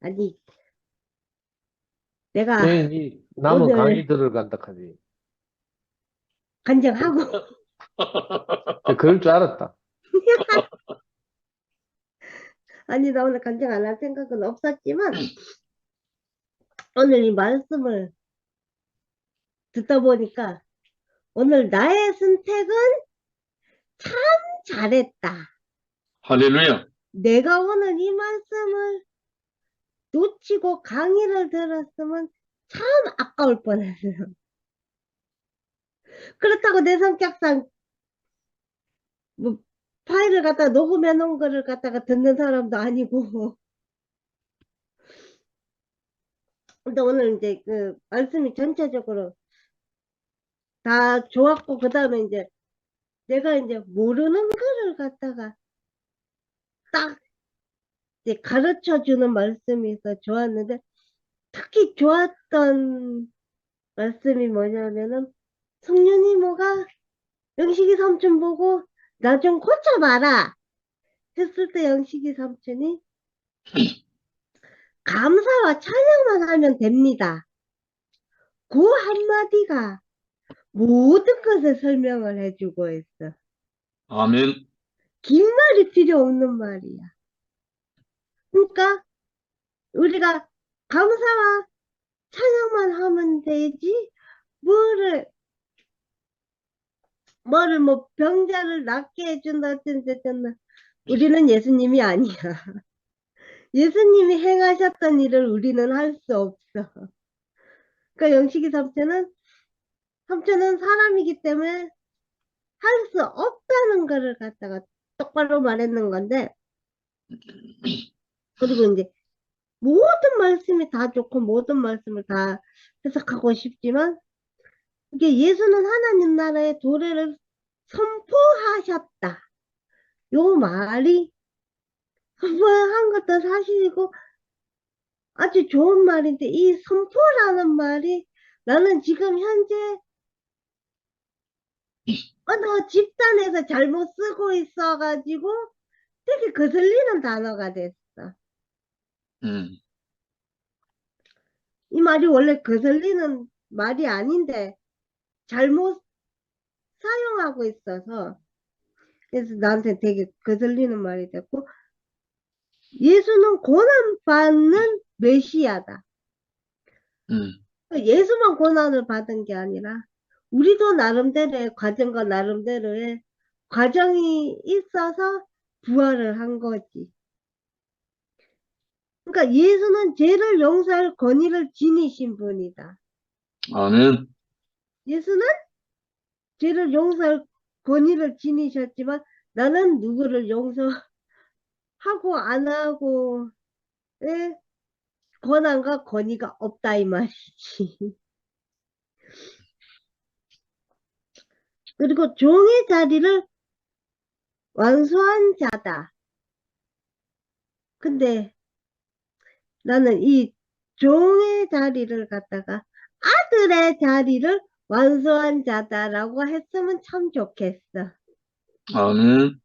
아니, 내가 괜히 남은 강의 오늘 들어간다 하지. 간증하고, 그럴 줄 알았다. 아니, 나 오늘 간증 안 할 생각은 없었지만, 오늘 이 말씀을 듣다 보니까, 오늘 나의 선택은 참 잘했다. 할렐루야. 내가 오늘 이 말씀을 놓치고 강의를 들었으면 참 아까울 뻔했어요. 그렇다고 내 성격상, 뭐, 파일을 갖다 녹음해 놓은 거를 갖다가 듣는 사람도 아니고. 근데 오늘 이제 그 말씀이 전체적으로 다 좋았고, 그 다음에 이제 내가 이제 모르는 거를 갖다가 딱 이제 가르쳐 주는 말씀이 있어 좋았는데, 특히 좋았던 말씀이 뭐냐면은, 성윤이 뭐가 영식이 삼촌 보고 나 좀 고쳐봐라 했을 때 영식이 삼촌이 감사와 찬양만 하면 됩니다. 그 한마디가 모든 것을 설명을 해주고 있어. 아멘. 긴 말이 필요 없는 말이야. 그러니까 우리가 감사와 찬양만 하면 되지, 뭐를 뭐 병자를 낫게 해준다 어쩐다. 우리는 예수님이 아니야. 예수님이 행하셨던 일을 우리는 할 수 없어. 그러니까 영식이 삼촌은 사람이기 때문에 할 수 없다는 거를 갖다가 똑바로 말했는 건데, 그리고 이제 모든 말씀이 다 좋고 모든 말씀을 다 해석하고 싶지만, 이게 예수는 하나님 나라의 도래를 선포하셨다. 요 말이 선포한 것도 사실이고 아주 좋은 말인데, 이 선포라는 말이 나는 지금 현재 어느 집단에서 잘못 쓰고 있어가지고 되게 거슬리는 단어가 됐어. 음. 이 말이 원래 거슬리는 말이 아닌데 잘못 사용하고 있어서, 그래서 나한테 되게 거슬리는 말이 됐고, 예수는 고난받는 메시아다. 음. 예수만 고난을 받은 게 아니라 우리도 나름대로의 과정과 나름대로의 과정이 있어서 부활을 한 거지. 그러니까 예수는 죄를 용서할 권위를 지니신 분이다. 아멘. 예수는 죄를 용서할 권위를 지니셨지만 나는 누구를 용서하고 안 하고의 권한과 권위가 없다 이 말이지. 그리고 종의 자리를 완수한 자다. 근데 나는 이 종의 자리를 갖다가 아들의 자리를 완수한 자다라고 했으면 참 좋겠어. 아멘.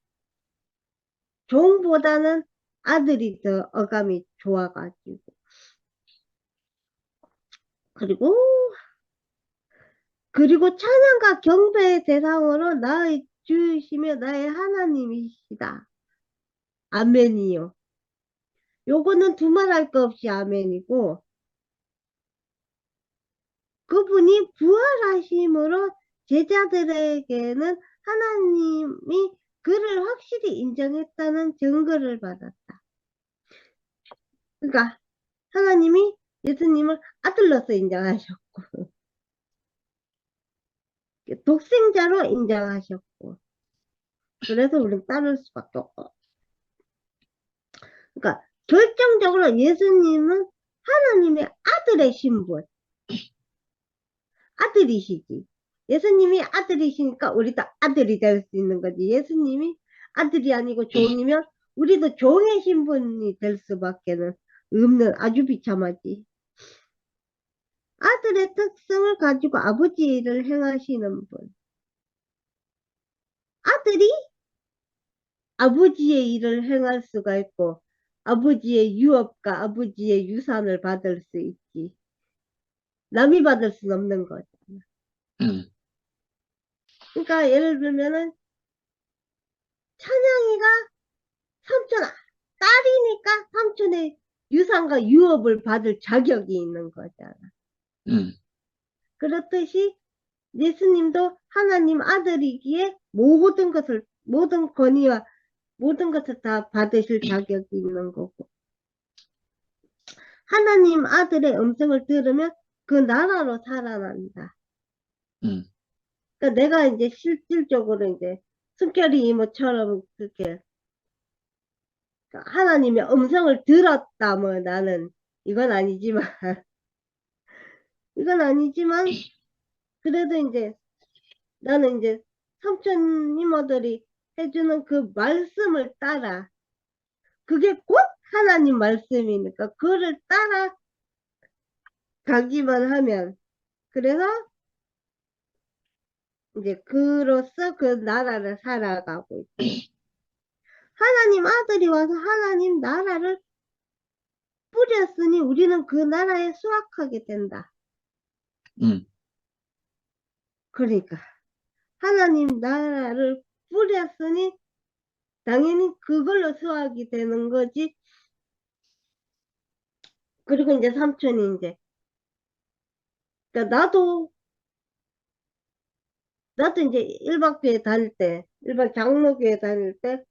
종보다는 아들이 더 어감이 좋아가지고. 그리고 찬양과 경배의 대상으로 나의 주이시며 나의 하나님이시다. 아멘이요. 요거는 두말할 거 없이 아멘이고, 그분이 부활하심으로 제자들에게는 하나님이 그를 확실히 인정했다는 증거를 받았다. 그러니까 하나님이 예수님을 아들로서 인정하셨고 독생자로 인정하셨고, 그래서 우리는 따를 수밖에 없고. 그러니까 결정적으로 예수님은 하나님의 아들의 신분, 아들이시지. 예수님이 아들이시니까 우리도 아들이 될 수 있는 거지. 예수님이 아들이 아니고 종이면 우리도 종의 신분이 될 수밖에 없는, 아주 비참하지. 아들의 특성을 가지고 아버지 일을 행하시는 분. 아들이 아버지의 일을 행할 수가 있고, 아버지의 유업과 아버지의 유산을 받을 수 있지. 남이 받을 수는 없는 거죠. 그러니까 예를 들면은 찬양이가 삼촌 딸이니까 삼촌의 유산과 유업을 받을 자격이 있는 거잖아. 그렇듯이 예수님도 하나님 아들이기에 모든 것을, 모든 권위와 모든 것을 다 받으실 자격이 있는 거고, 하나님 아들의 음성을 들으면 그 나라로 살아난다. 그러니까 내가 이제 실질적으로 이제 숨결이 이모처럼 그렇게 하나님의 음성을 들었다 뭐 나는 이건 아니지만 이건 아니지만 그래도 이제 나는 이제 삼촌 이모들이 해주는 그 말씀을 따라, 그게 곧 하나님 말씀이니까 그를 따라 가기만 하면, 그래서 이제 그로써 그 나라를 살아가고 있지. 하나님 아들이 와서 하나님 나라를 뿌렸으니 우리는 그 나라에 수확하게 된다. 그러니까 하나님 나라를 뿌렸으니 당연히 그걸로 수확이 되는 거지. 그리고 이제 삼촌이 이제, 그러니까 나도 이제 일박교회 다닐 때, 일박 장로교회 다닐 때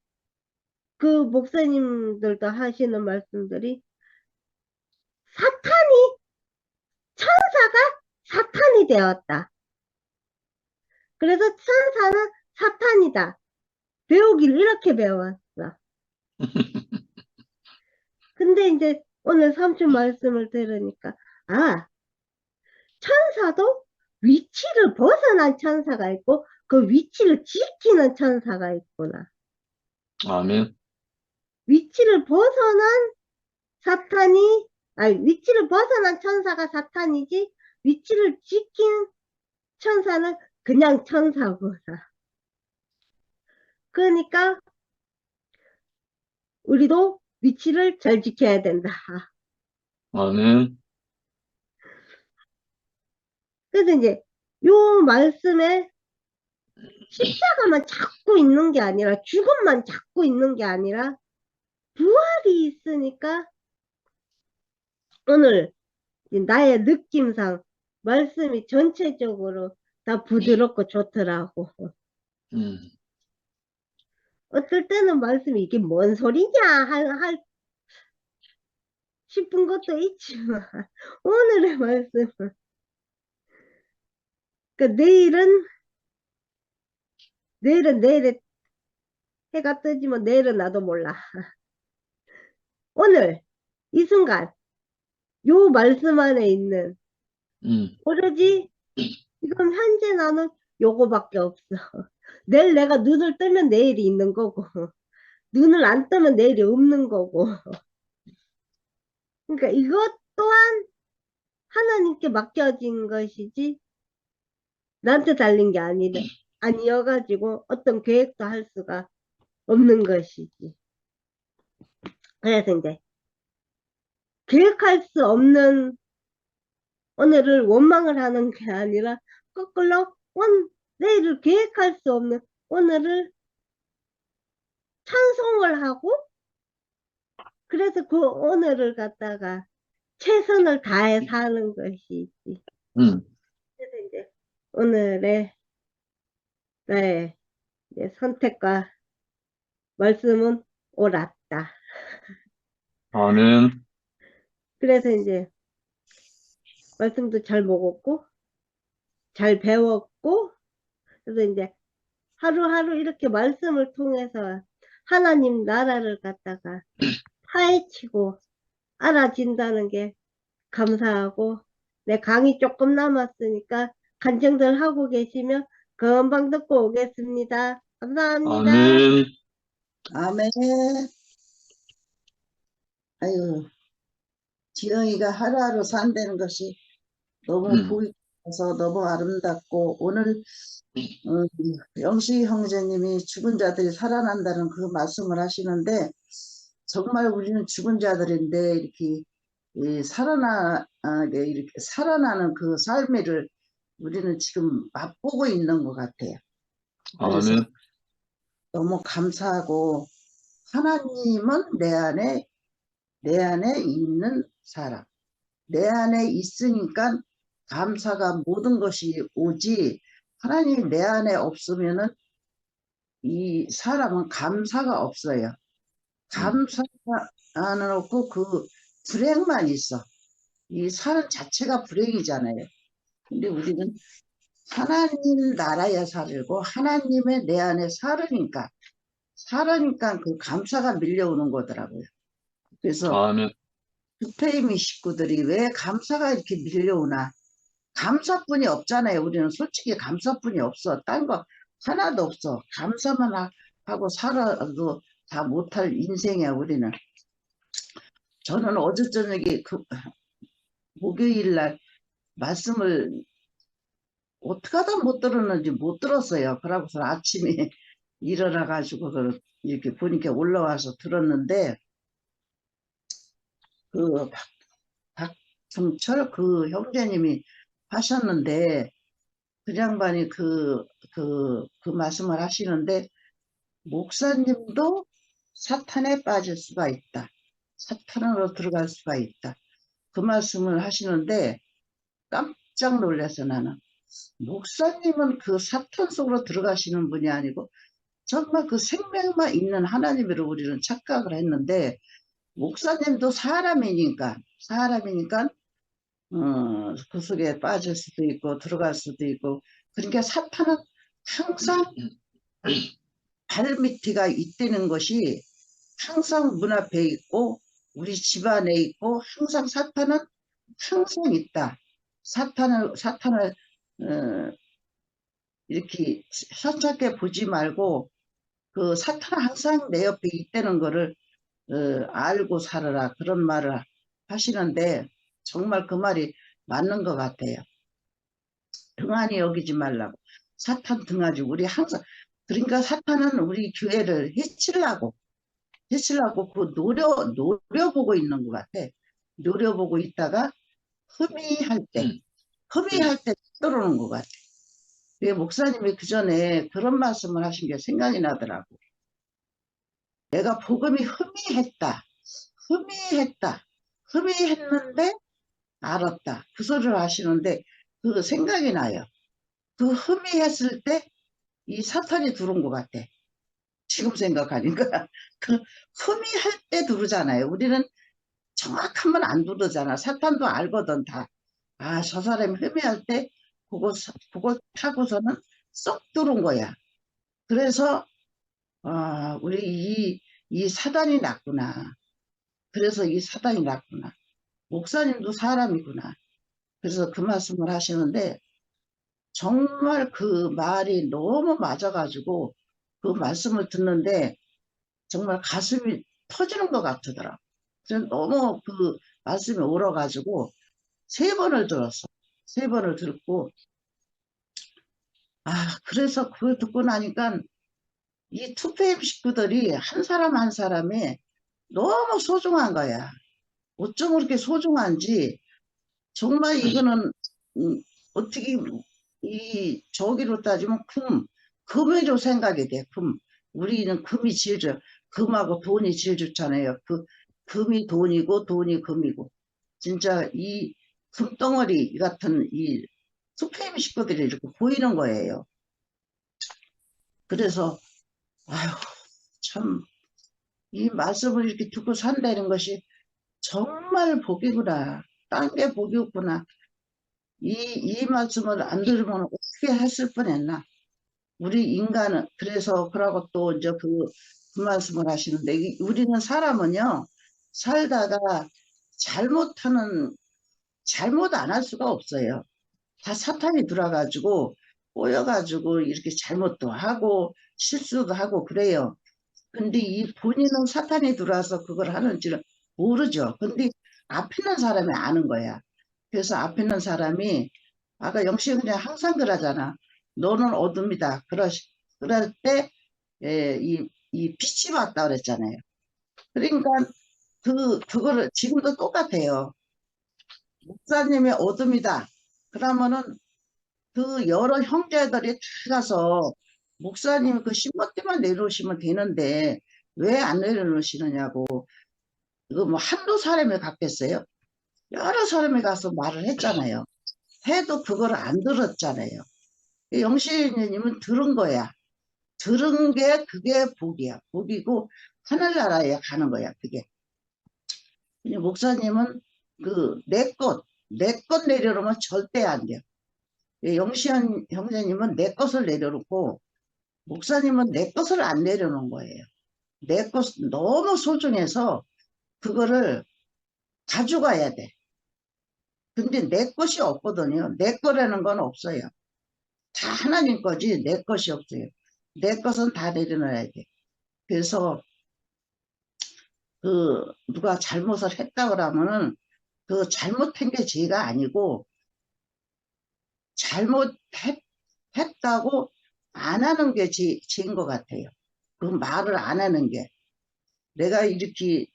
그 목사님들도 하시는 말씀들이 천사가 사탄이 되었다. 그래서 천사는 사탄이다. 배우기를 이렇게 배웠어. 근데 이제 오늘 삼촌 말씀을 들으니까, 아, 천사도 위치를 벗어난 천사가 있고 그 위치를 지키는 천사가 있구나. 아멘. 위치를 벗어난 사탄이, 아니, 위치를 벗어난 천사가 사탄이지, 위치를 지킨 천사는 그냥 천사구나. 그러니까 우리도 위치를 잘 지켜야 된다. 아멘. 그래서 이제 요 말씀에 십자가만 잡고 있는 게 아니라, 죽음만 잡고 있는 게 아니라 부활이 있으니까 오늘 나의 느낌상 말씀이 전체적으로 다 부드럽고 좋더라고. 어떨 때는 말씀이 이게 뭔 소리냐 할 싶은 것도 있지만 오늘의 말씀은, 그러니까 내일에 해가 뜨지만 내일은 나도 몰라. 오늘 이 순간 요 말씀 안에 있는 오로지 지금 현재 나는 요거밖에 없어. 내일 내가 눈을 뜨면 내일이 있는 거고 눈을 안 뜨면 내일이 없는 거고, 그러니까 이것 또한 하나님께 맡겨진 것이지 나한테 달린 게 아니어가지고 어떤 계획도 할 수가 없는 것이지. 그래서 이제 계획할 수 없는 오늘을 원망을 하는 게 아니라 거꾸로 내일을 계획할 수 없는 오늘을 찬송을 하고, 그래서 그 오늘을 갖다가 최선을 다해 사는 것이지. 그래서 이제 오늘의 나의 이제 선택과 말씀은 옳았다. 아멘. 그래서 이제 말씀도 잘 먹었고 잘 배웠고, 그래서 이제 하루하루 이렇게 말씀을 통해서 하나님 나라를 갖다가 파헤치고 알아진다는 게 감사하고, 내 강의 조금 남았으니까 간증들 하고 계시면 금방 듣고 오겠습니다. 감사합니다. 아멘. 아멘. 아유, 지영이가 하루하루 산다는 것이 너무 보기 좋아서 너무 아름답고, 오늘 영식 형제님이 죽은 자들이 살아난다는 그 말씀을 하시는데, 정말 우리는 죽은 자들인데 이렇게 이렇게 살아나는 그 삶을 우리는 지금 맛보고 있는 것 같아요. 그래서 아멘. 너무 감사하고 하나님은 내 안에 있는 사람, 내 안에 있으니까 감사가 모든 것이 오지, 하나님이 내 안에 없으면은 이 사람은 감사가 없어요. 감사가 안 없고 그 불행만 있어. 이 삶 자체가 불행이잖아요. 근데 우리는 하나님 나라에 살고 하나님의 내 안에 살으니까 그 감사가 밀려오는 거더라고요. 그래서 아멘. 주페이미 식구들이 왜 감사가 이렇게 밀려오나? 감사뿐이 없잖아요. 우리는 솔직히 감사뿐이 없어. 딴 거 하나도 없어. 감사만 하고 살아도 다 못할 인생이야, 우리는. 저는 어제 저녁에 목요일 날 말씀을 어떻게 하다 못 들었는지 못 들었어요. 그러고서 아침에 일어나가지고 이렇게 보니까 올라와서 들었는데, 그 박승철 그 형제님이 하셨는데, 그 양반이 그 말씀을 하시는데, 목사님도 사탄에 빠질 수가 있다. 사탄으로 들어갈 수가 있다. 그 말씀을 하시는데 깜짝 놀라서 나는 목사님은 그 사탄 속으로 들어가시는 분이 아니고 정말 그 생명만 있는 하나님으로 우리는 착각을 했는데, 목사님도 사람이니까 그 속에 빠질 수도 있고 들어갈 수도 있고, 그러니까 사탄은 항상 발밑이가 있다는 것이 항상 문 앞에 있고 우리 집안에 있고, 항상 사탄은 항상 있다. 사탄을 이렇게 선착해 보지 말고 그 사탄은 항상 내 옆에 있다는 거를 알고 살아라, 그런 말을 하시는데 정말 그 말이 맞는 것 같아요. 등한히 여기지 말라고. 사탄 등하지. 우리 항상, 그러니까 사탄은 우리 교회를 해치려고 그 노려보고 있는 것 같아. 노려보고 있다가 흠이할 때 들어오는 것 같아. 목사님이 그 전에 그런 말씀을 하신 게 생각이 나더라고. 내가 복음이 흠이했는데 알았다. 그 소리를 하시는데 그 생각이 나요. 그 흠이했을 때 이 사탄이 들어온 것 같아. 지금 생각하니까. 그 흠이할 때 들어오잖아요. 우리는 정확하면 안 들어오잖아. 사탄도 알거든 다. 아, 저 사람이 흠이할 때 그거 타고서는 쏙 들어온 거야. 그래서 우리 이 사단이 났구나. 그래서 이 사단이 났구나. 목사님도 사람이구나. 그래서 그 말씀을 하시는데 정말 그 말이 너무 맞아가지고 그 말씀을 듣는데 정말 가슴이 터지는 것 같더라. 그래서 너무 그 말씀이 울어가지고 3번을 들었어. 3번을 듣고, 그래서 그걸 듣고 나니까 이 2PM 식구들이 한 사람 한 사람이 너무 소중한 거야. 어쩜 그렇게 소중한지. 정말 이거는 어떻게 저기로 따지면 금으로 생각이 돼. 우리는 금이 제일 좋아. 금하고 돈이 제일 좋잖아요. 금이 돈이고 돈이 금이고. 진짜 이 금덩어리 같은 이 수페임 식구들이 이렇게 보이는 거예요. 그래서 아유, 참 이 말씀을 이렇게 듣고 산다는 것이 정말 복이구나. 딴 게 복이 없구나. 이 말씀을 안 들으면 어떻게 했을 뻔했나. 우리 인간은, 그래서 그러고 또 이제 그 말씀을 하시는데, 우리는 사람은요 살다가 잘못 안 할 수가 없어요. 다 사탄이 들어가지고 꼬여가지고 이렇게 잘못도 하고 실수도 하고 그래요. 근데 이 본인은 사탄이 들어와서 그걸 하는지는 모르죠. 근데 앞에 있는 사람이 아는 거야. 그래서 앞에 있는 사람이, 아까 영식이 그냥 항상 그러잖아. 너는 어둠이다. 그럴 때 이 빛이 왔다 그랬잖아요. 그러니까 그거를 지금도 똑같아요. 목사님의 어둠이다. 그러면은 그 여러 형제들이 다 가서 목사님 그 신문띠만 내려오시면 되는데 왜 안 내려놓으시느냐고. 이거 뭐 한두 사람이 갔겠어요? 여러 사람이 가서 말을 했잖아요. 해도 그걸 안 들었잖아요. 영신님은 들은 거야. 들은 게 그게 복이야. 복이고 하늘나라에 가는 거야. 그게. 근데 목사님은 그 내 것 내려놓으면 절대 안 돼요. 영신 형제님은 내 것을 내려놓고 목사님은 내 것을 안 내려놓은 거예요. 내 것 너무 소중해서 그거를 가져가야 돼. 근데 내 것이 없거든요. 내 거라는 건 없어요. 다 하나님 거지 내 것이 없어요. 내 것은 다 내려놔야 돼. 그래서 그 누가 잘못을 했다 그러면은 그 잘못한 게 죄가 아니고 잘못했다고 안 하는 게 죄인 것 같아요. 그 말을 안 하는 게. 내가 이렇게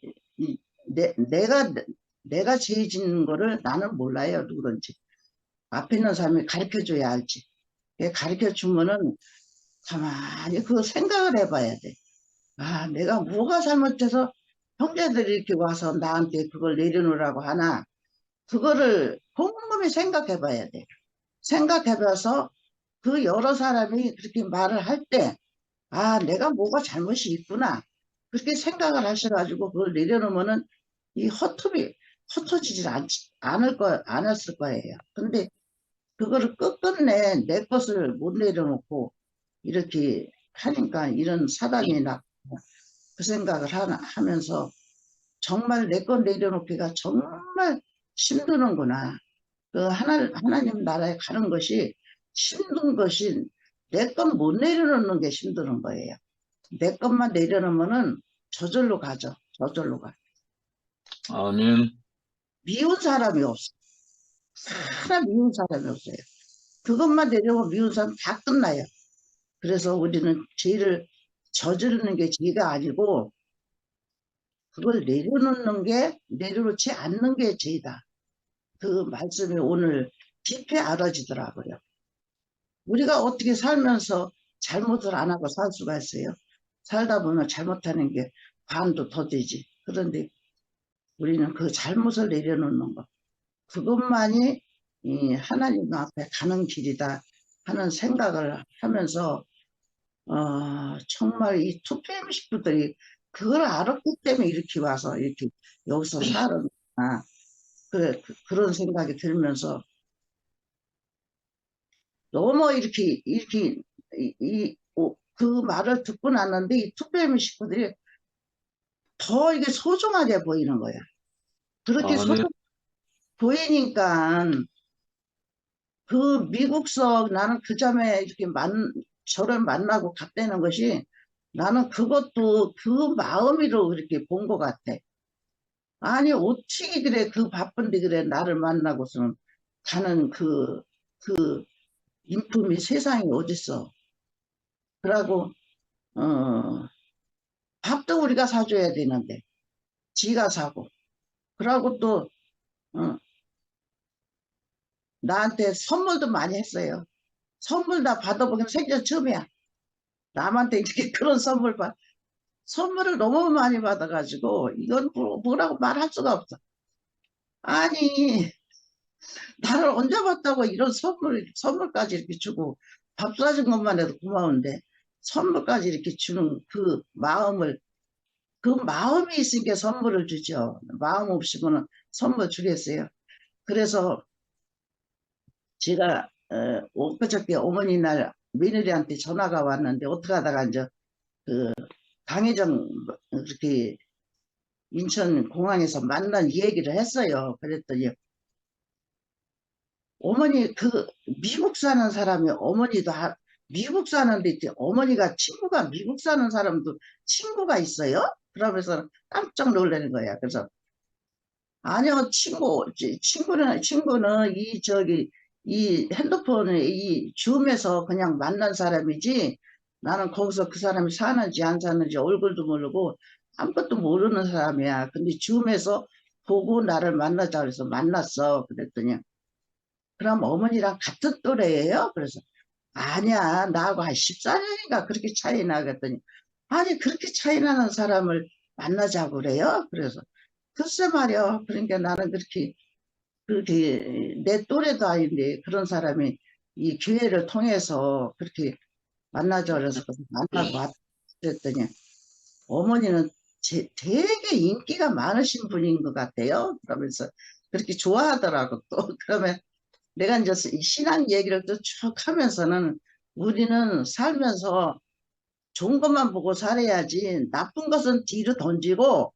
내가 죄 짓는 거를 나는 몰라요. 누구든지. 앞에 있는 사람이 가르쳐줘야 알지. 가르쳐주면은 가만히 그 생각을 해봐야 돼. 아, 내가 뭐가 잘못해서 형제들이 이렇게 와서 나한테 그걸 내려놓으라고 하나. 그거를 곰곰이 생각해봐야 돼. 생각해봐서 그 여러 사람이 그렇게 말을 할 때, 아, 내가 뭐가 잘못이 있구나. 그렇게 생각을 하셔가지고 그걸 내려놓으면은 이 헛터지질 않았을 거예요. 근데 그거를 끝끝내 내 것을 못 내려놓고 이렇게 하니까 이런 사단이 나 그 생각을 하면서 정말 내 것 내려놓기가 정말 힘드는구나. 그 하나님 나라에 가는 것이 힘든 것이 내 것 못 내려놓는 게 힘든 거예요. 내 것만 내려놓으면은 저절로 가죠. 저절로 가. 아멘. 미운 사람이 없어. 하나 미운 사람이 없어요. 그것만 내려놓으면 미운 사람 다 끝나요. 그래서 우리는 죄를 저지르는 게 죄가 아니고 그걸 내려놓지 않는 게 죄다. 그 말씀이 오늘 깊이 알아지더라고요. 우리가 어떻게 살면서 잘못을 안 하고 살 수가 있어요? 살다 보면 잘못하는 게 반도 더 되지. 그런데 우리는 그 잘못을 내려놓는 것, 그것만이 이 하나님 앞에 가는 길이다 하는 생각을 하면서 정말 이 투표임 식구들이 그걸 알았기 때문에 이렇게 와서 이렇게 여기서 살았나. 그런 생각이 들면서 너무 이렇게 그 말을 듣고 났는데 이 투표임 식구들이 더 이게 소중하게 보이는 거야. 그렇게 아멘. 소중하게 보이니까 그 미국서 나는 그 점에 이렇게 저를 만나고 갔다는 것이 나는 그것도 그 마음으로 이렇게 본 것 같아. 아니 어떻게 그래 그 바쁜데 그래 나를 만나고서는 가는 그 인품이 세상에 어딨어. 그러고 밥도 우리가 사줘야 되는데 지가 사고 그러고 또 나한테 선물도 많이 했어요. 선물 다 받아보긴 생전 처음이야. 남한테 이렇게 그런 선물을 너무 많이 받아가지고 이건 뭐라고 말할 수가 없어. 아니 나를 언제 봤다고 이런 선물까지 이렇게 주고 밥 사준 것만 해도 고마운데 선물까지 이렇게 주는 그 마음이 있으니까 선물을 주죠. 마음 없이는 선물 주겠어요. 그래서 제가 엊그저께 어머니 날 며느리한테 전화가 왔는데 어떻게 하다가 이제 그 강혜정 그렇게 인천 공항에서 만난 얘기를 했어요. 그랬더니 어머니 그 미국 사는 사람이 어머니도 미국 사는데 어머니가 미국 사는 사람도 친구가 있어요? 그러면서 깜짝 놀라는 거야. 그래서 아니요 친구는 이 핸드폰에 이 줌에서 그냥 만난 사람이지 나는 거기서 그 사람이 사는지 안 사는지 얼굴도 모르고 아무것도 모르는 사람이야. 근데 줌에서 보고 나를 만나자 그래서 만났어. 그랬더니 그럼 어머니랑 같은 또래예요? 그래서 아니야, 나하고 한 14년인가 그렇게 차이 나겠더니 아니 그렇게 차이 나는 사람을 만나자고 그래요? 그래서 글쎄 말이야. 그러니까 나는 그렇게 내 또래도 아닌데 그런 사람이 이 기회를 통해서 그렇게 만나자 그래서 만나고 왔더니 어머니는 되게 인기가 많으신 분인 것 같아요. 그러면서 그렇게 좋아하더라고. 또 그러면 내가 이제 이 신앙 얘기를 또 쭉 하면서는 우리는 살면서 좋은 것만 보고 살아야지 나쁜 것은 뒤로 던지고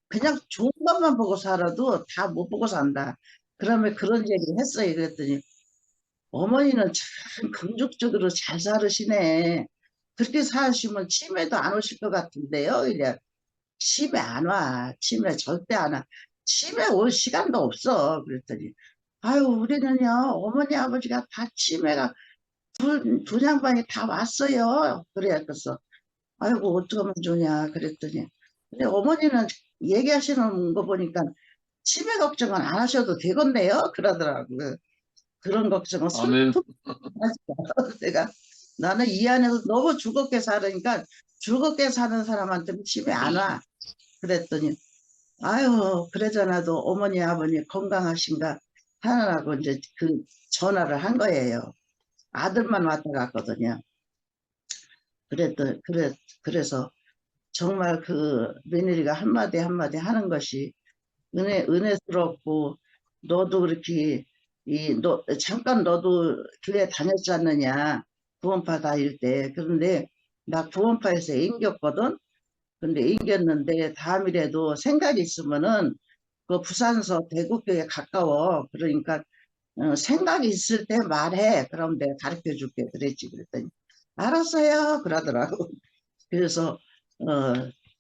그냥 좋은 것만 보고 살아도 다 못 보고 산다. 그러면 그런 얘기를 했어요. 그랬더니 어머니는 참 긍정적으로 잘 살으시네. 그렇게 사시면 치매도 안 오실 것 같은데요. 이래. 치매 안 와. 치매 절대 안 와. 치매 올 시간도 없어. 그랬더니 아유 우리는요 어머니 아버지가 다 치매가 두 양반이 다 왔어요. 그래 그래서 아이고 어떡하면 좋냐 그랬더니 근데 어머니는 얘기하시는 거 보니까 치매 걱정은 안 하셔도 되겠네요. 그러더라고요. 그런 걱정은 아멘. 손톱 하지 마. 내가 나는 이 안에서 너무 즐겁게 살으니까 즐겁게 사는 사람한테는 치매 안 와. 그랬더니 아유 그러잖아도 어머니 아버님 건강하신가 하느라고 이제 그 전화를 한 거예요. 아들만 왔다 갔거든요. 그래서 정말 그 며느리가 한마디 한마디 하는 것이 은혜스럽고 너도 그렇게 잠깐 너도 교회 다녔지 않느냐 구원파 다닐 때. 그런데 나 구원파에서 옮겼거든. 근데 옮겼는데 다음이라도 생각이 있으면은 그 부산서 대구교에 가까워. 그러니까 생각이 있을 때 말해. 그럼 내가 가르쳐 줄게. 그랬지. 그랬더니 알았어요. 그러더라고. 그래서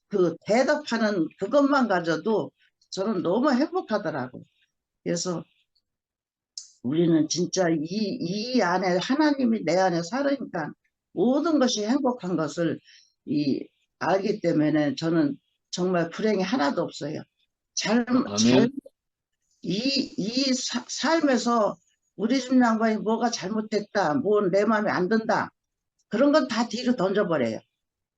그 대답하는 그것만 가져도 저는 너무 행복하더라고. 그래서 우리는 진짜 이 안에 하나님이 내 안에 살으니까 모든 것이 행복한 것을 알기 때문에 저는 정말 불행이 하나도 없어요. 아멘. 삶에서 우리 집 양반이 뭐가 잘못됐다, 뭐 내 마음에 안 든다, 그런 건 다 뒤로 던져버려요.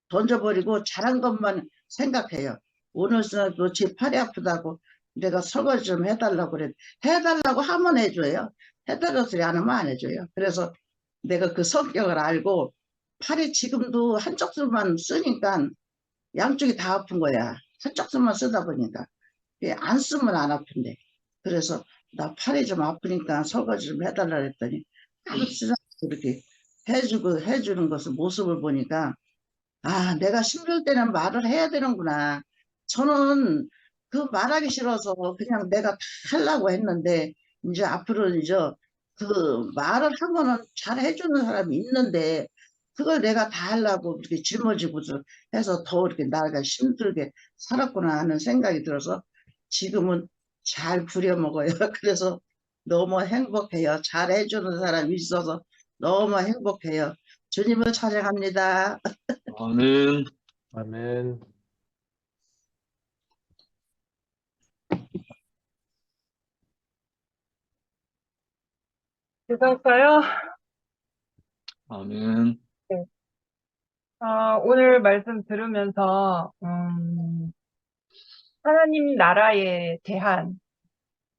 던져버리고 잘한 것만 생각해요. 오늘도 제 팔이 아프다고 내가 설거지 좀 해달라고 그래. 해달라고 하면 해줘요. 해달라고 소리 안 하면 안 해줘요. 그래서 내가 그 성격을 알고 팔이 지금도 한쪽 손만 쓰니까 양쪽이 다 아픈 거야. 한쪽 손만 쓰다 보니까. 안 쓰면 안 아픈데. 그래서 나 팔이 좀 아프니까 설거지 좀 해달라 그랬더니 그렇게 해주는 것을 모습을 보니까 아, 내가 힘들 때는 말을 해야 되는구나. 저는 그 말하기 싫어서 그냥 내가 다 하려고 했는데, 이제 앞으로는 이제 그 말을 하면은 잘 해주는 사람이 있는데, 그걸 내가 다 하려고 이렇게 짊어지고서 해서 더 이렇게 나가 힘들게 살았구나 하는 생각이 들어서 지금은 잘 부려먹어요. 그래서 너무 행복해요. 잘 해주는 사람이 있어서 너무 행복해요. 주님을 찬양합니다. 아멘. 아멘. 죄송할까요? 아멘. 네. 오늘 말씀 들으면서, 하나님 나라에 대한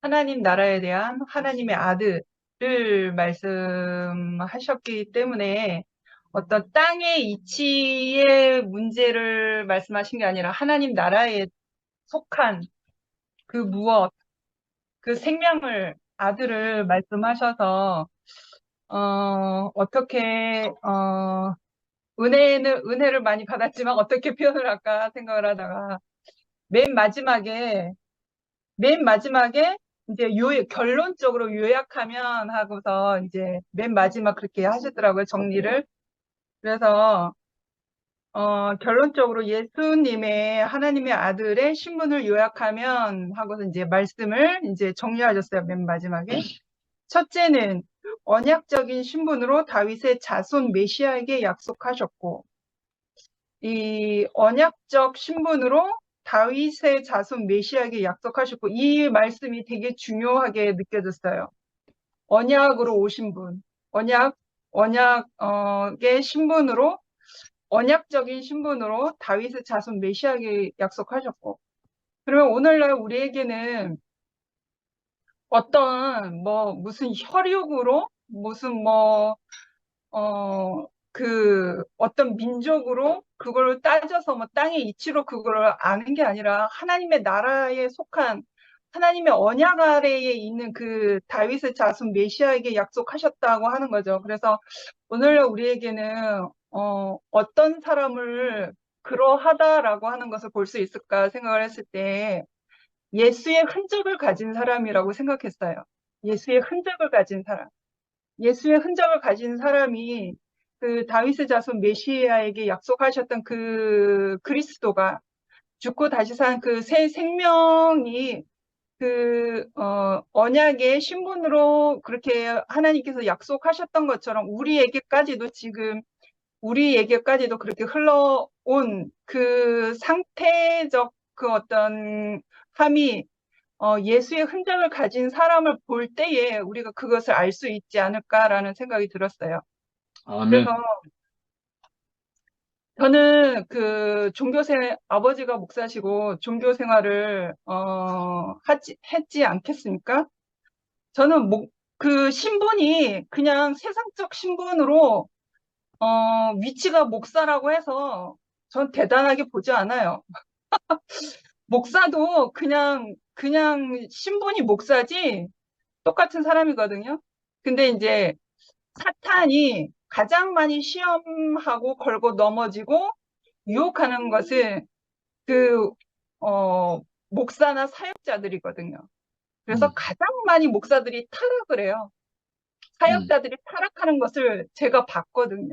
하나님의 아들을 말씀하셨기 때문에 어떤 땅의 이치의 문제를 말씀하신 게 아니라 하나님 나라에 속한 그 무엇, 그 생명을, 아들을 말씀하셔서, 어떻게, 은혜를 많이 받았지만 어떻게 표현을 할까 생각을 하다가 맨 마지막에 이제 결론적으로 요약하면 하고서 이제 맨 마지막 그렇게 하시더라고요, 정리를. 그래서 결론적으로 예수님의 하나님의 아들의 신분을 요약하면 하고서 이제 말씀을 이제 정리하셨어요, 맨 마지막에. 첫째는 언약적인 신분으로 다윗의 자손 메시아에게 약속하셨고, 이 언약적 신분으로 다윗의 자손 메시아에게 약속하셨고, 이 말씀이 되게 중요하게 느껴졌어요. 언약으로 오신 분, 언약의 신분으로, 언약적인 신분으로 다윗의 자손 메시아에게 약속하셨고, 그러면 오늘날 우리에게는 어떤 무슨 혈육으로 무슨 어떤 민족으로 그걸 따져서 땅의 이치로 그걸 아는 게 아니라 하나님의 나라에 속한 하나님의 언약 아래에 있는 그 다윗의 자손 메시아에게 약속하셨다고 하는 거죠. 그래서 오늘 우리에게는 어떤 사람을 그러하다라고 하는 것을 볼 수 있을까 생각을 했을 때 예수의 흔적을 가진 사람이라고 생각했어요. 예수의 흔적을 가진 사람. 예수의 흔적을 가진 사람이 그 다윗의 자손 메시아에게 약속하셨던 그 그리스도가 죽고 다시 산 그 새 생명이 언약의 신분으로 그렇게 하나님께서 약속하셨던 것처럼 우리에게까지도 그렇게 흘러온 그 상태적 그 어떤 함이 예수의 흔적을 가진 사람을 볼 때에 우리가 그것을 알 수 있지 않을까라는 생각이 들었어요. 아멘. 그래서 저는 아버지가 목사시고 종교 생활을 했지 않겠습니까? 저는 그 신분이 그냥 세상적 신분으로 위치가 목사라고 해서 전 대단하게 보지 않아요. 목사도 그냥 신분이 목사지 똑같은 사람이거든요. 근데 이제 사탄이 가장 많이 시험하고 걸고 넘어지고 유혹하는 것은 목사나 사역자들이거든요. 그래서 가장 많이 목사들이 타락을 해요. 사역자들이 타락하는 것을 제가 봤거든요.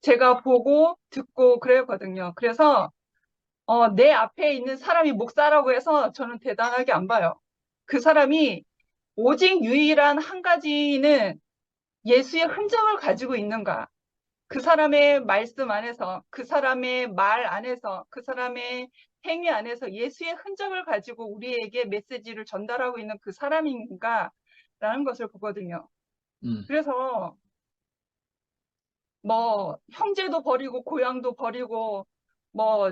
제가 보고 듣고 그랬거든요. 그래서 내 앞에 있는 사람이 목사라고 해서 저는 대단하게 안 봐요. 그 사람이 오직 유일한 한 가지는 예수의 흔적을 가지고 있는가? 그 사람의 말씀 안에서, 그 사람의 말 안에서, 그 사람의 행위 안에서 예수의 흔적을 가지고 우리에게 메시지를 전달하고 있는 그 사람인가? 라는 것을 보거든요. 그래서 형제도 버리고 고향도 버리고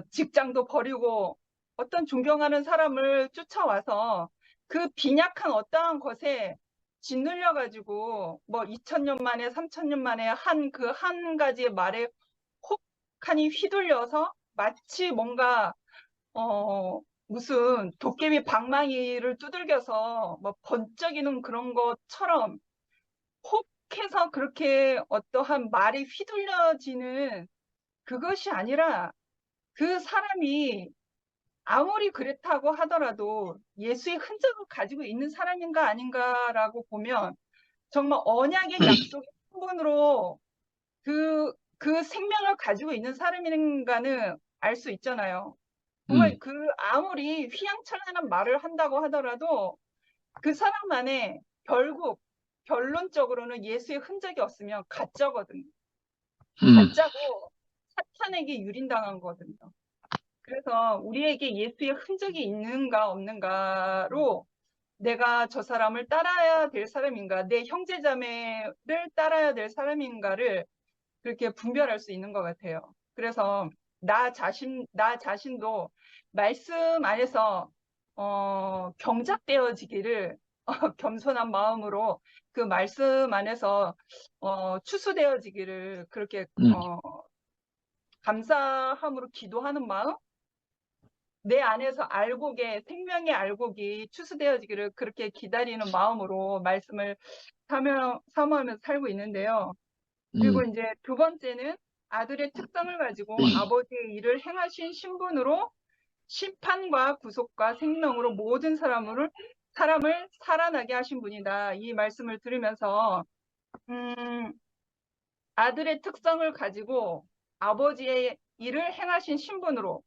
직장도 버리고 어떤 존경하는 사람을 쫓아와서 그 빈약한 어떠한 것에 짓눌려 가지고 2000년 만에 3000년 만에 한 가지의 말에 혹하니 휘둘려서 마치 뭔가 무슨 도깨비 방망이를 두들겨서 번쩍이는 그런 것처럼 혹해서 그렇게 어떠한 말이 휘둘려지는 그것이 아니라 그 사람이 아무리 그렇다고 하더라도 예수의 흔적을 가지고 있는 사람인가 아닌가라고 보면 정말 언약의 약속의 신분으로 그 생명을 가지고 있는 사람인가는 알 수 있잖아요. 정말 아무리 휘황찬란한 말을 한다고 하더라도 그 사람 안에 결론적으로는 예수의 흔적이 없으면 가짜거든요. 가짜고 사탄에게 유린당한 거거든요. 그래서 우리에게 예수의 흔적이 있는가 없는가로 내가 저 사람을 따라야 될 사람인가, 내 형제자매를 따라야 될 사람인가를 그렇게 분별할 수 있는 것 같아요. 그래서 나 자신도 말씀 안에서 경작되어지기를 겸손한 마음으로 그 말씀 안에서 추수되어지기를 그렇게 감사함으로 기도하는 마음, 내 안에서 생명의 알곡이 추수되어지기를 그렇게 기다리는 마음으로 말씀을 사모하면서 살고 있는데요. 그리고 이제 두 번째는 아들의 특성을 가지고 아버지의 일을 행하신 신분으로 심판과 구속과 생명으로 모든 사람을 살아나게 하신 분이다. 이 말씀을 들으면서 아들의 특성을 가지고 아버지의 일을 행하신 신분으로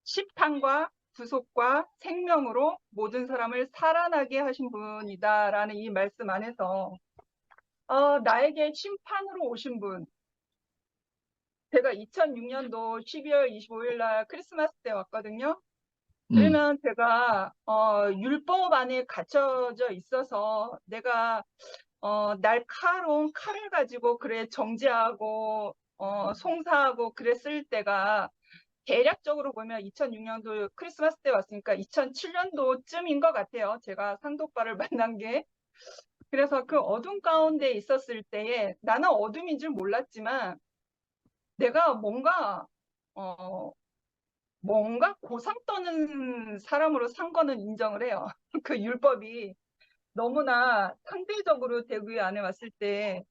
심판과 구속과 생명으로 모든 사람을 살아나게 하신 분이다라는 이 말씀 안에서 나에게 심판으로 오신 분, 제가 2006년도 12월 25일 날 크리스마스 때 왔거든요. 그러면 제가 율법 안에 갇혀져 있어서 내가 날카로운 칼을 가지고 그래 정죄하고 송사하고 그랬을 때가 대략적으로 보면 2006년도 크리스마스 때 왔으니까 2007년도쯤인 것 같아요. 제가 상도빠를 만난 게. 그래서 그 어둠 가운데 있었을 때에 나는 어둠인 줄 몰랐지만 내가 뭔가 고상 떠는 사람으로 산 거는 인정을 해요. 그 율법이 너무나 상대적으로 대구 안에 왔을 때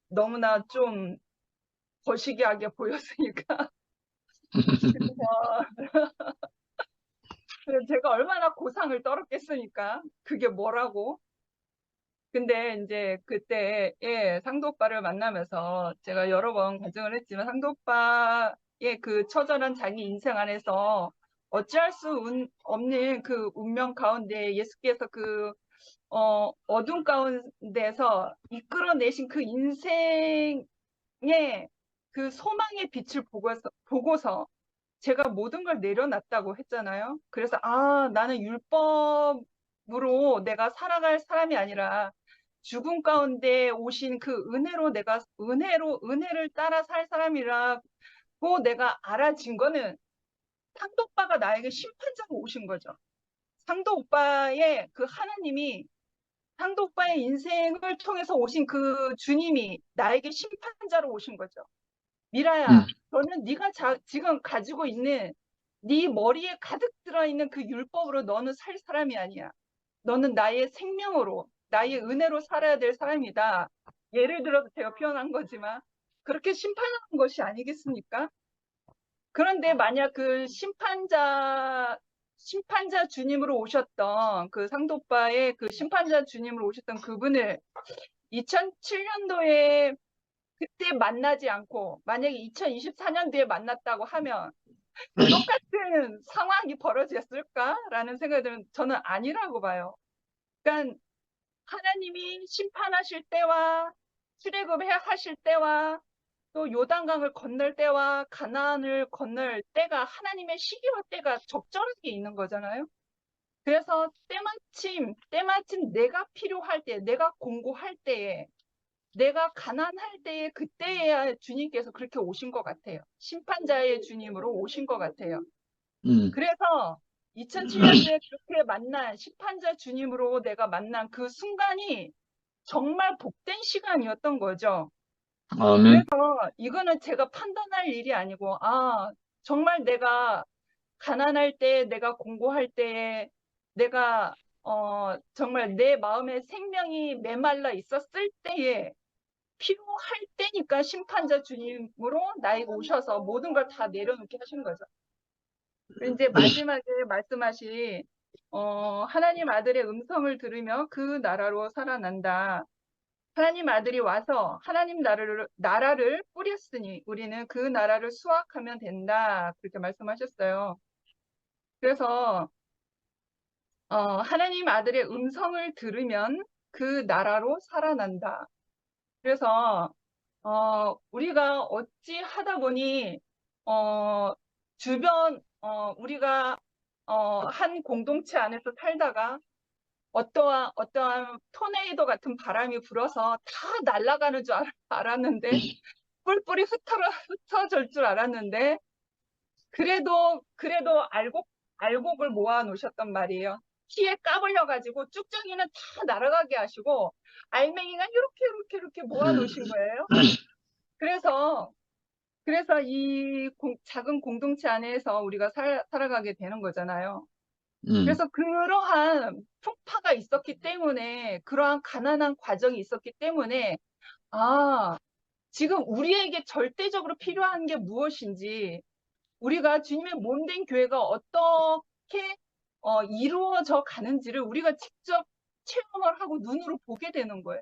너무나 좀 거시기하게 보였으니까 그래서 제가 얼마나 고상을 떨었겠습니까? 그게 뭐라고? 근데 이제 그때 상도 오빠를 만나면서 제가 여러 번 가정을 했지만 상도 오빠의 그 처절한 자기 인생 안에서 어찌할 수 없는 그 운명 가운데 예수께서 그 어둠 가운데서 이끌어내신 그 인생의 그 소망의 빛을 보고서 제가 모든 걸 내려놨다고 했잖아요. 그래서 나는 율법으로 내가 살아갈 사람이 아니라 죽음 가운데 오신 그 은혜로 내가 은혜를 따라 살 사람이라고 내가 알아진 거는 상도 오빠가 나에게 심판자로 오신 거죠. 상도 오빠의 그 하나님이 상도 오빠의 인생을 통해서 오신 그 주님이 나에게 심판자로 오신 거죠. 미라야, 너는 네가 지금 가지고 있는 네 머리에 가득 들어있는 그 율법으로 너는 살 사람이 아니야. 너는 나의 생명으로, 나의 은혜로 살아야 될 사람이다. 예를 들어서 제가 표현한 거지만 그렇게 심판하는 것이 아니겠습니까? 그런데 만약 그 심판자 주님으로 오셨던 그 상도빠의 그 심판자 주님으로 오셨던 그분을 2007년도에 그때 만나지 않고 만약에 2024년도에 만났다고 하면 똑같은 상황이 벌어졌을까라는 생각이 들면 저는 아니라고 봐요. 그러니까 하나님이 심판하실 때와 출애굽하실 때와 또 요단강을 건널 때와 가나안을 건널 때가 하나님의 시기와 때가 적절하게 있는 거잖아요. 그래서 때마침 내가 필요할 때, 내가 공고할 때에, 내가 가난할 때에 그때야 주님께서 그렇게 오신 것 같아요. 심판자의 주님으로 오신 것 같아요. 그래서 2007년도에 그렇게 만난 심판자 주님으로 내가 만난 그 순간이 정말 복된 시간이었던 거죠. 아멘. 그래서 이거는 제가 판단할 일이 아니고 정말 내가 가난할 때, 내가 공고할 때에 내가 정말 내 마음에 생명이 메말라 있었을 때에 필요할 때니까 심판자 주님으로 나에게 오셔서 모든 걸 다 내려놓게 하신 거죠. 이제 마지막에 말씀하신 하나님 아들의 음성을 들으며 그 나라로 살아난다. 하나님 아들이 와서 하나님 나라를 뿌렸으니 우리는 그 나라를 수확하면 된다. 그렇게 말씀하셨어요. 그래서 하나님 아들의 음성을 들으면 그 나라로 살아난다. 그래서 우리가 어찌 하다 보니 주변 우리가 한 공동체 안에서 살다가 어떠한 토네이도 같은 바람이 불어서 다 날아가는 줄 알았는데 뿔뿔이 흩어질 줄 알았는데 그래도 알곡을 모아 놓으셨단 말이에요. 키에 까불려 가지고 쭉정이는 다 날아가게 하시고 알맹이가 이렇게 모아 놓으신 거예요. 그래서 이 작은 공동체 안에서 우리가 살아가게 되는 거잖아요. 그래서 그러한 풍파가 있었기 때문에, 그러한 가난한 과정이 있었기 때문에, 지금 우리에게 절대적으로 필요한 게 무엇인지, 우리가 주님의 몸된 교회가 어떻게 이루어져 가는지를 우리가 직접 체험을 하고 눈으로 보게 되는 거예요.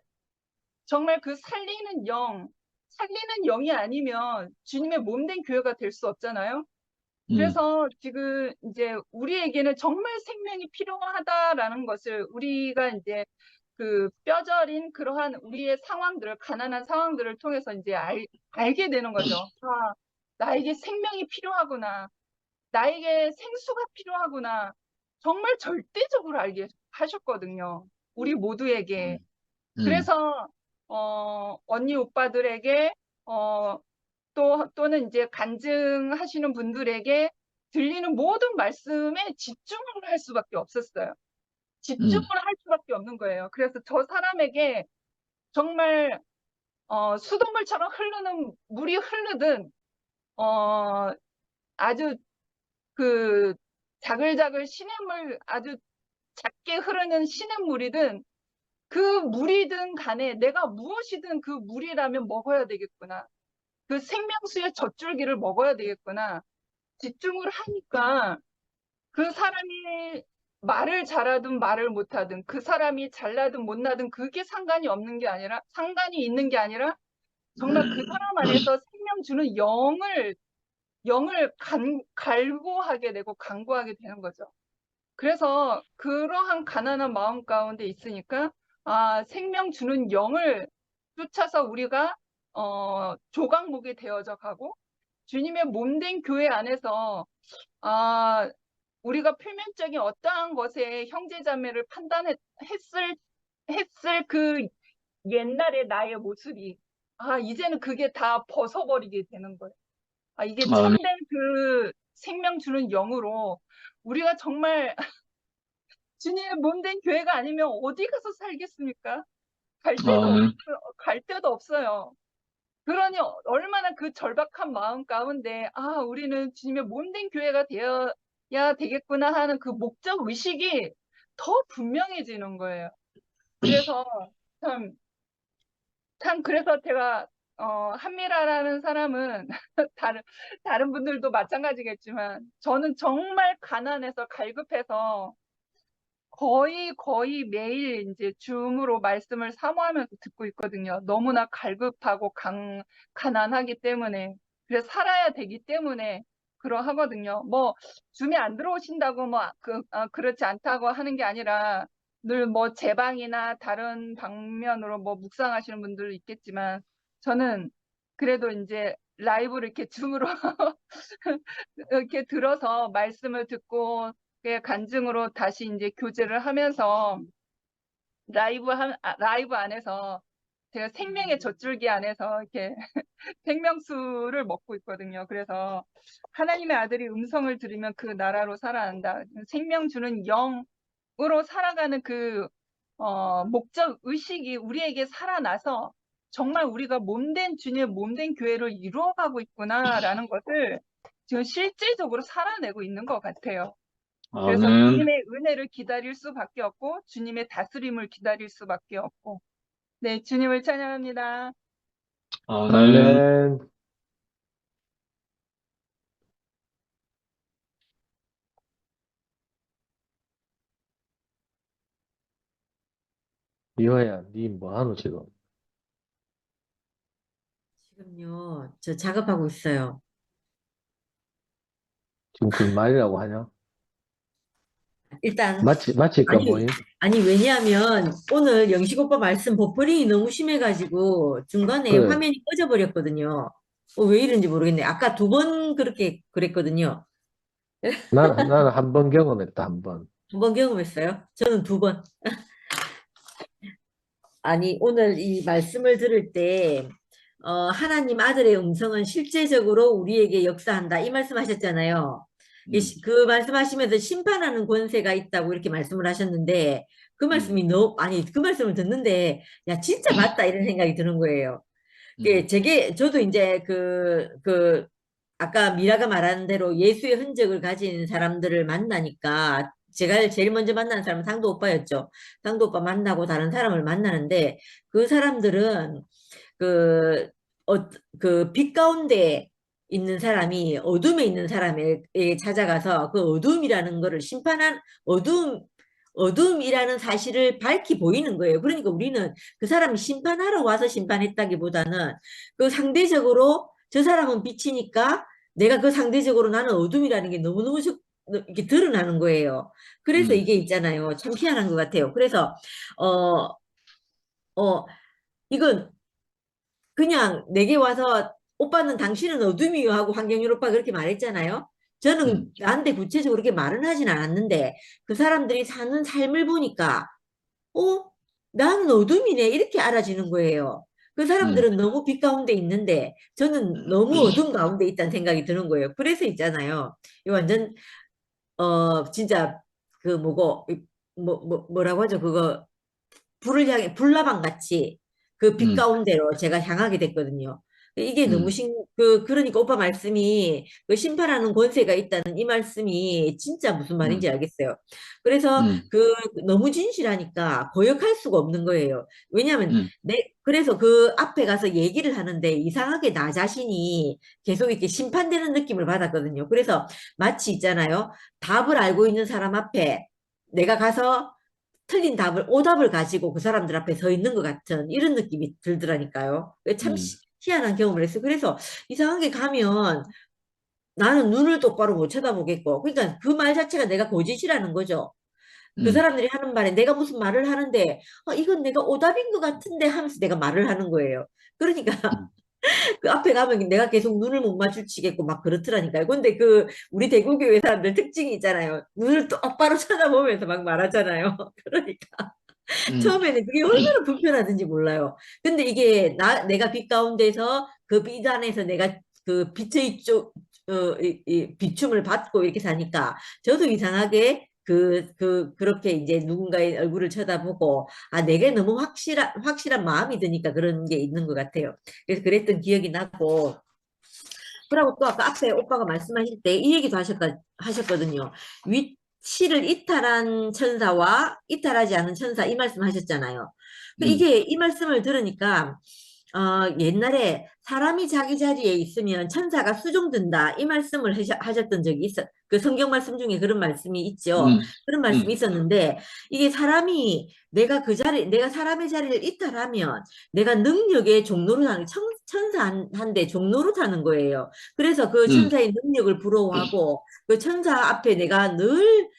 정말 그 살리는 영이 아니면 주님의 몸된 교회가 될 수 없잖아요. 그래서 지금 이제 우리에게는 정말 생명이 필요하다라는 것을 우리가 이제 그 뼈저린 그러한 우리의 상황들을, 가난한 상황들을 통해서 이제 알게 되는 거죠. 나에게 생명이 필요하구나. 나에게 생수가 필요하구나. 정말 절대적으로 알게 하셨거든요. 우리 모두에게. 그래서 언니 오빠들에게 또는 이제 간증하시는 분들에게 들리는 모든 말씀에 집중을 할 수밖에 없었어요. 집중을 할 수밖에 없는 거예요. 그래서 저 사람에게 정말 수돗물처럼 흐르는 물이 흐르든 아주 그 자글자글 시냇물 아주 작게 흐르는 시냇물이든 그 물이든 간에 내가 무엇이든 그 물이라면 먹어야 되겠구나. 그 생명수의 젖줄기를 먹어야 되겠구나. 집중을 하니까 그 사람이 말을 잘하든 말을 못하든 그 사람이 잘나든 못나든 그게 상관이 없는 게 아니라 상관이 있는 게 아니라 정말 그 사람 안에서 생명 주는 영을 갈구하게 되고 간구하게 되는 거죠. 그래서 그러한 가난한 마음 가운데 있으니까 생명 주는 영을 쫓아서 우리가 조각목이 되어져 가고 주님의 몸된 교회 안에서 우리가 표면적인 어떠한 것에 형제자매를 했을 그 옛날의 나의 모습이 이제는 그게 다 벗어버리게 되는 거예요. 이게 참된 그 생명 주는 영으로 우리가 정말 주님의 몸된 교회가 아니면 어디 가서 살겠습니까? 갈 데도 없어요. 그러니 얼마나 그 절박한 마음 가운데 우리는 주님의 몸된 교회가 되어야 되겠구나 하는 그 목적 의식이 더 분명해지는 거예요. 그래서 참 그래서 제가 한미라라는 사람은 다른 분들도 마찬가지겠지만 저는 정말 가난해서 갈급해서 거의 매일 이제 줌으로 말씀을 사모하면서 듣고 있거든요. 너무나 갈급하고 가난하기 때문에. 그래서 살아야 되기 때문에 그러하거든요. 뭐 줌에 안 들어오신다고 그렇지 않다고 하는 게 아니라 늘 뭐 제 방이나 다른 방면으로 뭐 묵상하시는 분들 있겠지만 저는 그래도 이제 라이브를 이렇게 줌으로 이렇게 들어서 말씀을 듣고 간증으로 다시 이제 교제를 하면서 라이브 안에서 제가 생명의 젖줄기 안에서 이렇게 생명수를 먹고 있거든요. 그래서 하나님의 아들이 음성을 들으면 그 나라로 살아난다. 생명 주는 영으로 살아가는 그 목적 의식이 우리에게 살아나서 정말 우리가 몸된 주님의 몸된 교회를 이루어가고 있구나라는 것을 지금 실제적으로 살아내고 있는 것 같아요. 그래서 주님의 은혜를 기다릴 수밖에 없고 주님의 다스림을 기다릴 수밖에 없고 네, 주님을 찬양합니다. 아멘. 미화야, 니 뭐하노, 지금? 지금요, 저 작업하고 있어요. 지금 빈말이라고 하냐? 일단, 마칠까, 뭐임? 아니, 왜냐하면 오늘 영식 오빠 말씀 버퍼링이 너무 심해가지고 중간에 그래. 화면이 꺼져버렸거든요. 왜 이런지 모르겠네. 아까 2번 그렇게 그랬거든요. 나는 한 번 경험했다, 한 번. 2번 경험했어요? 저는 2번. 아니, 오늘 이 말씀을 들을 때, 하나님 아들의 음성은 실제적으로 우리에게 역사한다. 이 말씀 하셨잖아요. 그 말씀하시면서 심판하는 권세가 있다고 이렇게 말씀을 하셨는데, 그 말씀이 그 말씀을 듣는데, 야, 진짜 맞다. 이런 생각이 드는 거예요. 저도 이제 아까 미라가 말하는 대로 예수의 흔적을 가진 사람들을 만나니까, 제가 제일 먼저 만난 사람은 상도 오빠였죠. 상도 오빠 만나고 다른 사람을 만나는데, 그 사람들은 빛 가운데 있는 사람이 어둠에 있는 사람에게 찾아가서 그 어둠이라는 거를 어둠이라는 사실을 밝히 보이는 거예요. 그러니까 우리는 그 사람이 심판하러 와서 심판했다기보다는 그 상대적으로 저 사람은 빛이니까 내가 그 상대적으로 나는 어둠이라는 게 너무너무 이렇게 드러나는 거예요. 그래서 이게 있잖아요. 참 희한한 것 같아요. 그래서 이건 그냥 내게 와서 오빠는 당신은 어둠이요 하고 황경률 오빠가 그렇게 말했잖아요. 저는 나한테 구체적으로 그렇게 말은 하진 않았는데 그 사람들이 사는 삶을 보니까 나는 어둠이네 이렇게 알아지는 거예요. 그 사람들은 너무 빛 가운데 있는데 저는 너무 어둠 가운데 있다는 생각이 드는 거예요. 그래서 있잖아요. 이 완전 진짜 그 뭐고 뭐라고 하죠? 그거 불을 향해 불나방 같이 그 빛 가운데로 제가 향하게 됐거든요. 이게 너무 그러니까 오빠 말씀이 그 심판하는 권세가 있다는 이 말씀이 진짜 무슨 말인지 알겠어요. 그래서 그 너무 진실하니까 거역할 수가 없는 거예요. 왜냐하면 그래서 그 앞에 가서 얘기를 하는데 이상하게 나 자신이 계속 이렇게 심판되는 느낌을 받았거든요. 그래서 마치 있잖아요. 답을 알고 있는 사람 앞에 내가 가서 틀린 오답을 가지고 그 사람들 앞에 서 있는 것 같은 이런 느낌이 들더라니까요. 참 희한한 경험을 했어요. 그래서 이상하게 가면 나는 눈을 똑바로 못 쳐다보겠고, 그러니까 그 말 자체가 내가 거짓이라는 거죠. 그 사람들이 하는 말에 내가 무슨 말을 하는데, 이건 내가 오답인 것 같은데 하면서 내가 말을 하는 거예요. 그러니까 그 앞에 가면 내가 계속 눈을 못 마주치겠고 막 그렇더라니까요. 근데 그 우리 대구교회 사람들 특징이 있잖아요. 눈을 똑바로 쳐다보면서 막 말하잖아요. 그러니까 처음에는 그게 얼마나 불편하든지 몰라요. 근데 이게 내가 빛 가운데서 그 빛 안에서 내가 그 빛의 쪽 이 비춤을 받고 이렇게 사니까 저도 이상하게 그렇게 이제 누군가의 얼굴을 쳐다보고, 내게 너무 확실한 마음이 드니까 그런 게 있는 것 같아요. 그래서 그랬던 기억이 나고, 그러고 또 아까 앞에 오빠가 말씀하실 때 이 얘기도 하셨거든요. 위치를 이탈한 천사와 이탈하지 않은 천사, 이 말씀 하셨잖아요. 이게 이 말씀을 들으니까, 옛날에 사람이 자기 자리에 있으면 천사가 수종든다 이 말씀을 하셨던 적이 그 성경 말씀 중에 그런 말씀이 있죠. 그런 말씀이 있었는데 이게 사람이 내가 사람의 자리를 이탈하면 내가 능력의 종로로 타는 천사한테 종로로 타는 거예요. 그래서 그 천사의 능력을 부러워하고 그 천사 앞에 내가 늘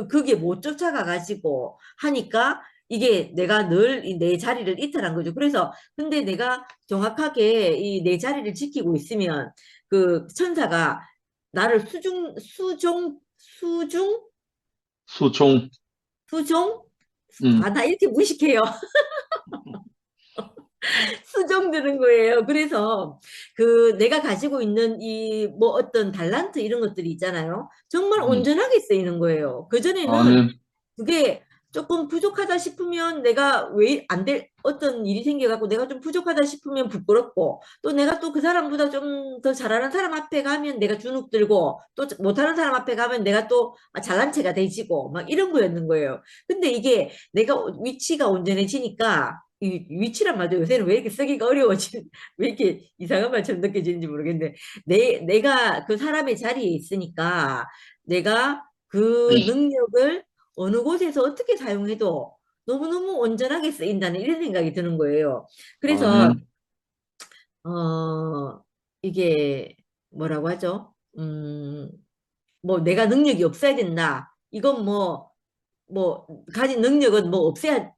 그게 못 쫓아가 가지고 하니까 이게 내가 늘 내 자리를 이탈한 거죠. 그래서 근데 내가 정확하게 이 내 자리를 지키고 있으면 그 천사가 나를 수종 나 이렇게 무식해요. 수정되는 거예요. 그래서 내가 가지고 있는 이 뭐 어떤 달란트 이런 것들이 있잖아요. 정말 온전하게 쓰이는 거예요. 그전에는 그게 조금 부족하다 싶으면 내가 왜 어떤 일이 생겨갖고 내가 좀 부족하다 싶으면 부끄럽고 또 내가 또 그 사람보다 좀 더 잘하는 사람 앞에 가면 내가 주눅 들고 또 못하는 사람 앞에 가면 내가 또 잘난 체가 되지고 막 이런 거였는 거예요. 근데 이게 내가 위치가 온전해지니까 이 위치란 말도 요새는 왜 이렇게 쓰기가 왜 이렇게 이상한 말처럼 느껴지는지 모르겠는데 내가 그 사람의 자리에 있으니까 내가 그 능력을 어느 곳에서 어떻게 사용해도 너무너무 온전하게 쓰인다는 이런 생각이 드는 거예요. 그래서 이게 뭐라고 하죠? 뭐 내가 능력이 없어야 된다. 이건 가진 능력은 없애야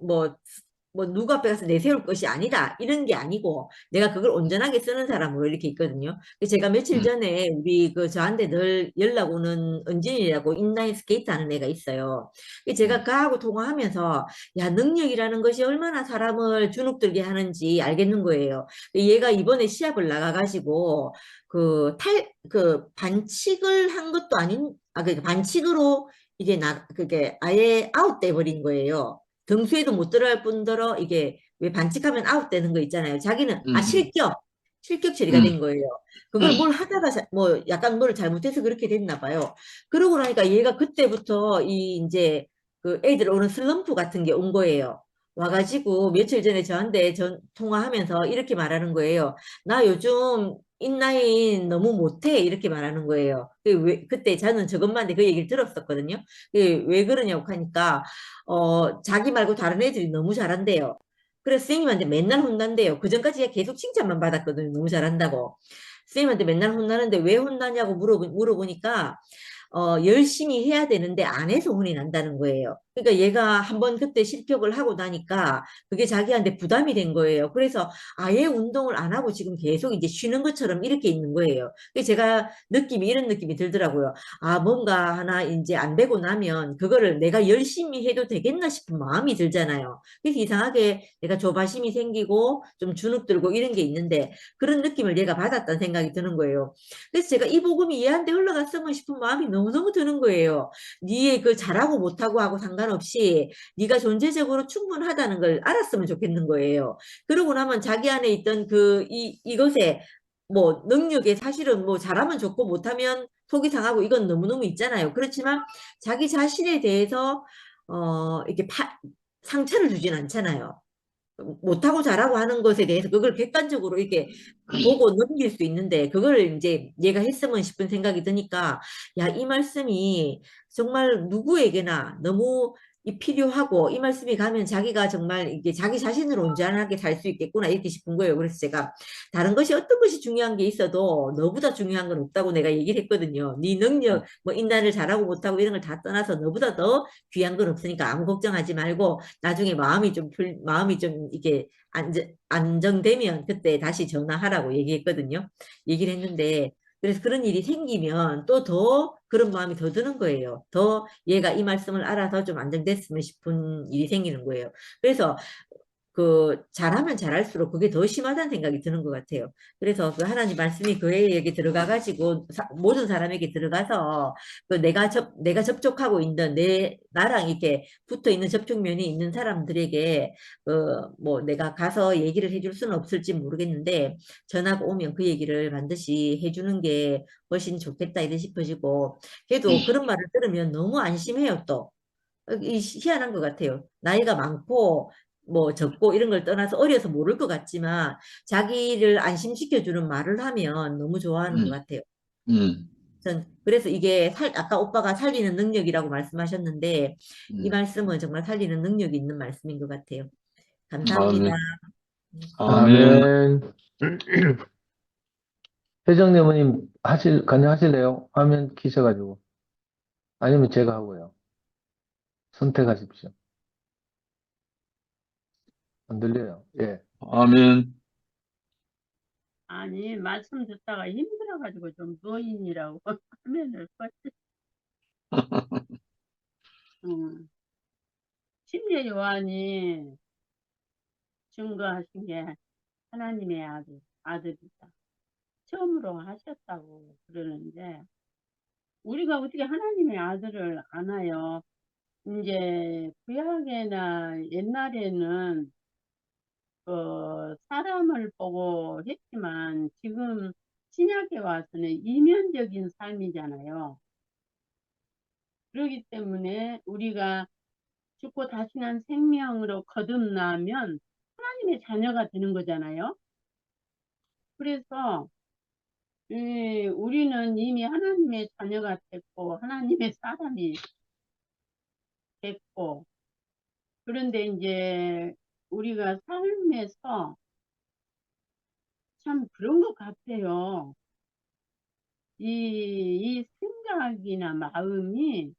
누구 앞에 가서 내세울 것이 아니다. 이런 게 아니고 내가 그걸 온전하게 쓰는 사람으로 이렇게 있거든요. 제가 며칠 전에 우리 저한테 늘 연락 오는 은진이라고 인라인 스케이트 하는 애가 있어요. 제가 그하고 통화하면서 야, 능력이라는 것이 얼마나 사람을 주눅들게 하는지 알겠는 거예요. 얘가 이번에 시합을 나가가지고 반칙을 한 것도 그러니까 반칙으로 그게 아예 아웃돼 버린 거예요. 등수에도 못 들어갈 뿐더러 이게 왜 반칙하면 아웃되는 거 있잖아요. 자기는 실격 처리가 된 거예요. 그걸 뭘 하다가 약간 뭘 잘못해서 그렇게 됐나 봐요. 그러고 나니까 얘가 그때부터 이제 그 애들 오는 슬럼프 같은 게 온 거예요. 와가지고 며칠 전에 저한테 통화하면서 이렇게 말하는 거예요. 나 요즘 인라인 너무 못해 이렇게 말하는 거예요. 그때 저는 저것만 그 얘기를 들었었거든요. 왜 그러냐고 하니까 자기 말고 다른 애들이 너무 잘한대요. 그래서 선생님한테 맨날 혼난대요. 그전까지 계속 칭찬만 받았거든요. 너무 잘한다고. 선생님한테 맨날 혼나는데 왜 혼나냐고 물어보니까 열심히 해야 되는데 안 해서 혼이 난다는 거예요. 그러니까 얘가 한번 그때 실격을 하고 나니까 그게 자기한테 부담이 된 거예요. 그래서 아예 운동을 안 하고 지금 계속 이제 쉬는 것처럼 이렇게 있는 거예요. 그래서 제가 이런 느낌이 들더라고요. 아, 뭔가 하나 이제 안 되고 나면 그거를 내가 열심히 해도 되겠나 싶은 마음이 들잖아요. 그래서 이상하게 내가 조바심이 생기고 좀 주눅 들고 이런 게 있는데 그런 느낌을 얘가 받았다는 생각이 드는 거예요. 그래서 제가 이 복음이 얘한테 흘러갔으면 싶은 마음이 너무너무 드는 거예요. 네 그 잘하고 못하고 하고 상관없이 네가 존재적으로 충분하다는 걸 알았으면 좋겠는 거예요. 그러고 나면 자기 안에 있던 이것에 뭐 능력에 사실은 뭐 잘하면 좋고 못하면 속이 상하고 이건 너무너무 있잖아요. 그렇지만 자기 자신에 대해서 이렇게 상처를 주진 않잖아요. 못하고 잘하고 하는 것에 대해서 그걸 객관적으로 이렇게 보고 넘길 수 있는데 그걸 이제 얘가 했으면 싶은 생각이 드니까 야, 이 말씀이 정말 누구에게나 너무 필요하고 이 말씀이 가면 자기가 정말 이게 자기 자신을 온전하게 살 수 있겠구나 이렇게 싶은 거예요. 그래서 제가 다른 것이 어떤 것이 중요한 게 있어도 너보다 중요한 건 없다고 내가 얘기를 했거든요. 네 능력, 뭐 인간을 잘하고 못하고 이런 걸 다 떠나서 너보다 더 귀한 건 없으니까 아무 걱정하지 말고 나중에 마음이 좀 이게 안정되면 그때 다시 전화하라고 얘기했거든요. 얘기를 했는데 그래서 그런 일이 생기면 또 더 그런 마음이 더 드는 거예요. 더 얘가 이 말씀을 알아서 좀 안정됐으면 싶은 일이 생기는 거예요. 그래서 그 잘하면 잘할수록 그게 더 심하다는 생각이 드는 것 같아요. 그래서 그 하나님 말씀이 그 애에게 들어가 가지고 모든 사람에게 들어가서 그 내가 접촉하고 있는 나랑 이렇게 붙어 있는 접촉면이 있는 사람들에게 그 뭐 내가 가서 얘기를 해줄 수는 없을지 모르겠는데 전화가 오면 그 얘기를 반드시 해주는 게 훨씬 좋겠다 이래 싶어지고 걔도 그런 말을 들으면 너무 안심해요 또. 희한한 것 같아요. 나이가 많고 뭐 적고 이런 걸 떠나서 어려서 모를 것 같지만 자기를 안심시켜주는 말을 하면 너무 좋아하는 것 음, 같아요. 음, 그래서 이게 아까 오빠가 살리는 능력이라고 말씀하셨는데 이 음. 말씀은 정말 살리는 능력이 있는 말씀인 것 같아요. 감사합니다. 아멘. 아멘. 아멘. 회장님, 어머님, 가능하실래요? 화면 키셔가지고. 아니면 제가 하고요. 선택하십시오. 안 들려요. 예. 아멘. 아니, 말씀 듣다가 힘들어가지고 좀 노인이라고 화면을 껐지. 음. 침례 요한이 증거하신 게 하나님의 아들이다. 처음으로 하셨다고 그러는데, 우리가 어떻게 하나님의 아들을 아나요? 이제 구약이나 옛날에는 사람을 보고 했지만 지금 신약에 와서는 이면적인 삶이잖아요. 그렇기 때문에 우리가 죽고 다시 난 생명으로 거듭나면 하나님의 자녀가 되는 거잖아요. 그래서 우리는 이미 하나님의 자녀가 됐고 하나님의 사람이 됐고, 그런데 이제 우리가 삶에서 참 그런 것 같아요. 이 생각이나 마음이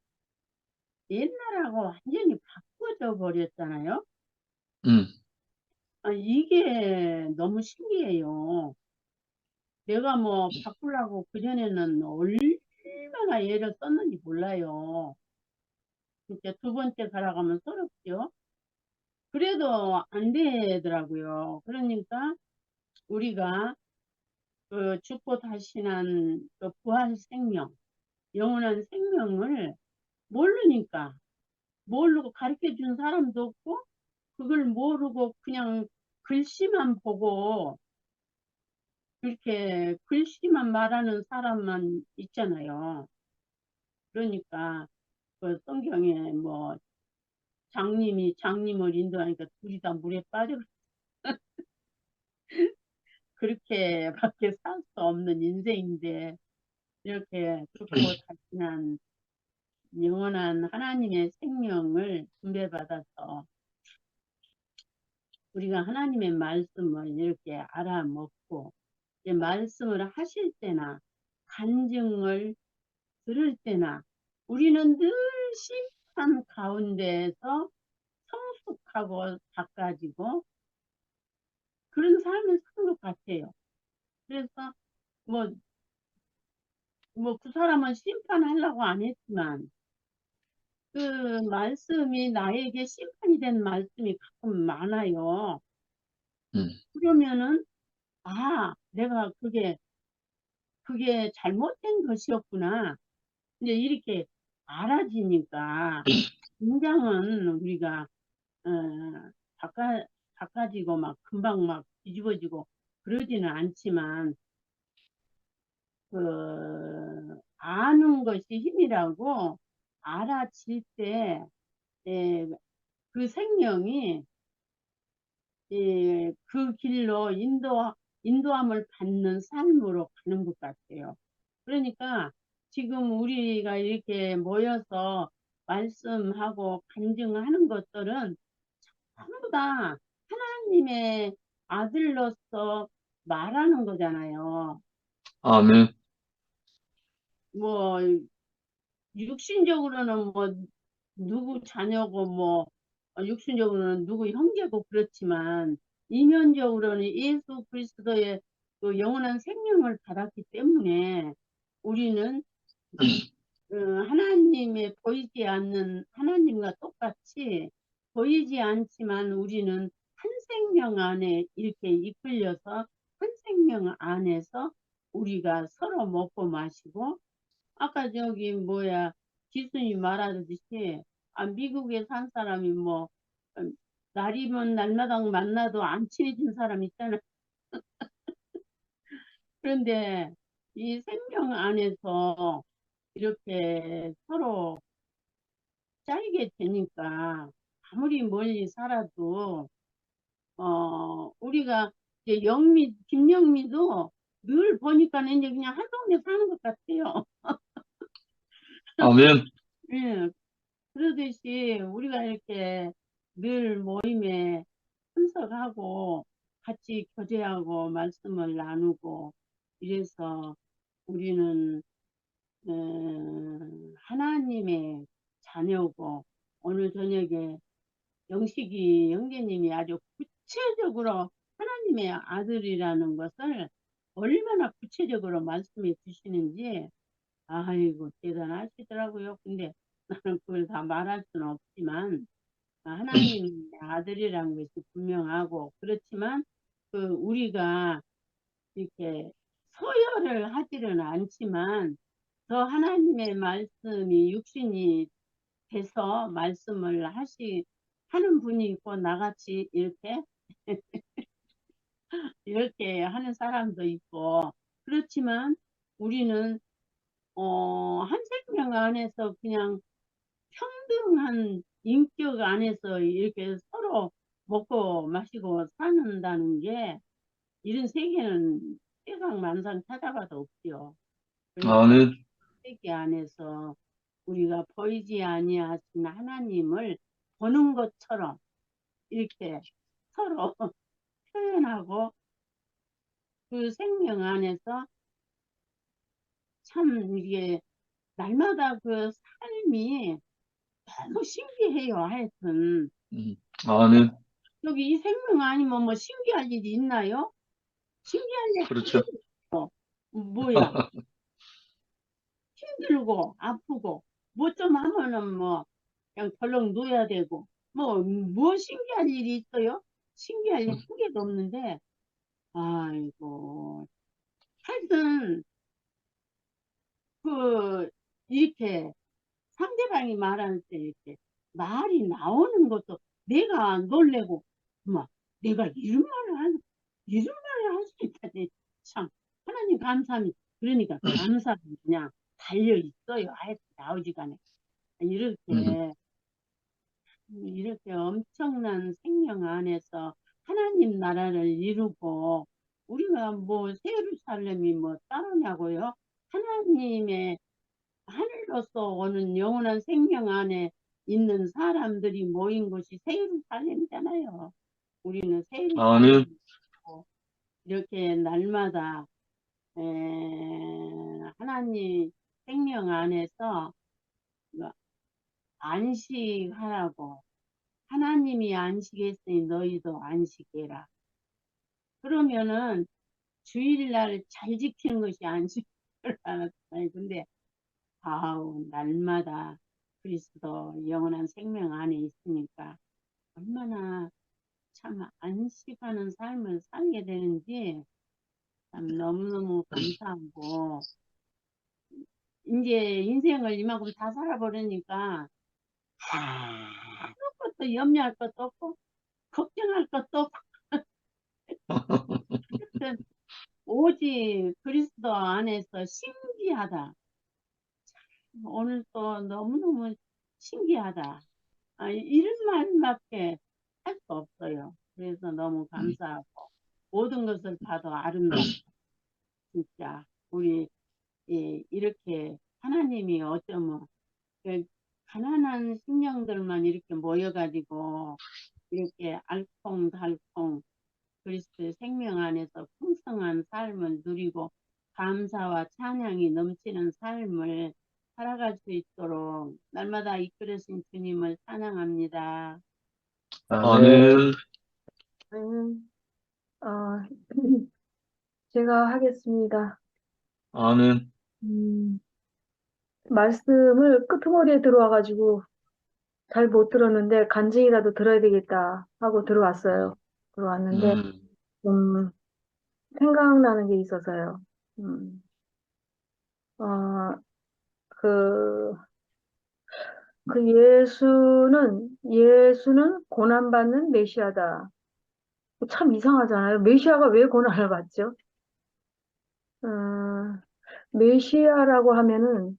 옛날하고 완전히 바꿔져 버렸잖아요. 음, 이게 너무 신기해요. 내가 뭐 바꾸려고 그전에는 얼마나 애를 썼는지 몰라요. 진짜 두 번째 살아가면 서럽죠. 그래도 안 되더라고요. 그러니까 우리가 그 죽고 다시 난 그 부활 생명, 영원한 생명을 모르니까, 모르고 가르쳐 준 사람도 없고, 그걸 모르고 그냥 글씨만 보고 이렇게 글씨만 말하는 사람만 있잖아요. 그러니까 그 성경에 뭐 장님이 장님을 인도하니까 둘이 다 물에 빠져 그렇게밖에 살 수 없는 인생인데, 이렇게 죽고 다시난 영원한 하나님의 생명을 분배받아서 우리가 하나님의 말씀을 이렇게 알아먹고 이제 말씀을 하실 때나 간증을 들을 때나 우리는 늘 심판 가운데에서 성숙하고 닦아지고 그런 삶을 사는 것 같아요. 그래서 뭐 그 사람은 심판하려고 안 했지만 그 말씀이 나에게 심판이 된 말씀이 가끔 많아요. 그러면은 내가 그게 잘못된 것이었구나. 이제 이렇게 알아지니까 굉장은 우리가 어, 닦아지고 막 금방 막 뒤집어지고 그러지는 않지만 아는 것이 힘이라고 알아질 때 그 생명이 그 길로 인도함을 받는 삶으로 가는 것 같아요. 그러니까 지금 우리가 이렇게 모여서 말씀하고 간증하는 것들은 전부 다 하나님의 아들로서 말하는 거잖아요. 아멘. 뭐 육신적으로는 뭐 누구 자녀고 뭐 육신적으로는 누구 형제고 그렇지만 이면적으로는 예수 그리스도의 그 영원한 생명을 받았기 때문에 우리는 하나님의 보이지 않는 하나님과 똑같이 보이지 않지만 우리는 한 생명 안에 이렇게 이끌려서 한 생명 안에서 우리가 서로 먹고 마시고 아까 저기 기순이 말하듯이 미국에 산 사람이 날이면 날마다 만나도 안 친해진 사람 있잖아. 그런데 이 생명 안에서 이렇게 서로 짜이게 되니까 아무리 멀리 살아도 우리가 이제 김영미도 늘 보니까는 이제 그냥 한 동네 사는 것 같아요. 아멘. 예, 그러듯이 우리가 이렇게 늘 모임에 참석하고 같이 교제하고 말씀을 나누고 이래서 우리는 하나님의 자녀고 오늘 저녁에 영식이 형제님이 아주 구체적으로 하나님의 아들이라는 것을 얼마나 구체적으로 말씀해 주시는지 아이고 대단하시더라고요. 근데 나는 그걸 다 말할 수는 없지만 하나님의 아들이라는 것이 분명하고 그렇지만 우리가 이렇게 서열을 하지는 않지만 더 하나님의 말씀이 육신이 돼서 말씀을 하는 분이 있고 나같이 이렇게 하는 사람도 있고 그렇지만 우리는 한 생명 안에서 그냥 평등한 인격 안에서 이렇게 서로 먹고 마시고 사는다는 게 이런 세계는 세상 만상 찾아봐도 없지요. 그러니까 아멘. 세계 안에서 우리가 보이지 아니하신 하나님을 보는 것처럼 이렇게 서로 표현하고 그 생명 안에서 참 이게 날마다 그 삶이 너무 신기해요. 하여튼 아멘. 여기 이 생명 아니면 뭐 신기할 일이 있나요? 신기할 일 그렇죠. 뭐야 힘들고 아프고 뭐 좀 하면은 그냥 덜렁 누워야 되고 뭐 신기할 일이 있어요? 신기할 일 한 개도 없는데 아이고 하여튼 이렇게 상대방이 말할 때 이렇게 말이 나오는 것도 내가 놀래고 내가 이런 말을 할 수 있다니 참 하나님 감사합니다. 그러니까 감사는 그냥 달려 있어요. 하여튼 나오지간에 이렇게 엄청난 생명 안에서 하나님 나라를 이루고 우리가 세루살렘이 따르냐고요. 하나님의 하늘로서 오는 영원한 생명 안에 있는 사람들이 모인 곳이 새 예루살렘이잖아요. 우리는 새 아멘. 예루살렘이고 이렇게 날마다 하나님 생명 안에서 안식하라고. 하나님이 안식했으니 너희도 안식해라. 그러면은 주일날 잘 지키는 것이 안식을 알았어요. 근데 아우 날마다 그리스도 영원한 생명 안에 있으니까 얼마나 참 안식하는 삶을 살게 되는지 참 너무너무 감사하고 이제 인생을 이만큼 다 살아버리니까 아무것도 염려할 것도 없고 걱정할 것도 없고 하여튼 오직 그리스도 안에서 신기하다. 오늘 또 너무너무 신기하다. 이런 말밖에 할 수 없어요. 그래서 너무 감사하고 모든 것을 봐도 아름답다. 진짜 우리 이렇게 하나님이 어쩌면 그 가난한 심령들만 이렇게 모여가지고 이렇게 알콩달콩 그리스도의 생명 안에서 풍성한 삶을 누리고 감사와 찬양이 넘치는 삶을 살아갈 수 있도록 날마다 이끌으신 주님을 찬양합니다. 아멘. 어, 제가 하겠습니다. 아멘. 말씀을 끄트머리에 들어와가지고 잘 못 들었는데 간증이라도 들어야 되겠다 하고 들어왔는데 좀 생각나는 게 있어서요. 어, 그 예수는 고난받는 메시아다. 참 이상하잖아요. 메시아가 왜 고난을 받죠? 메시아라고 하면은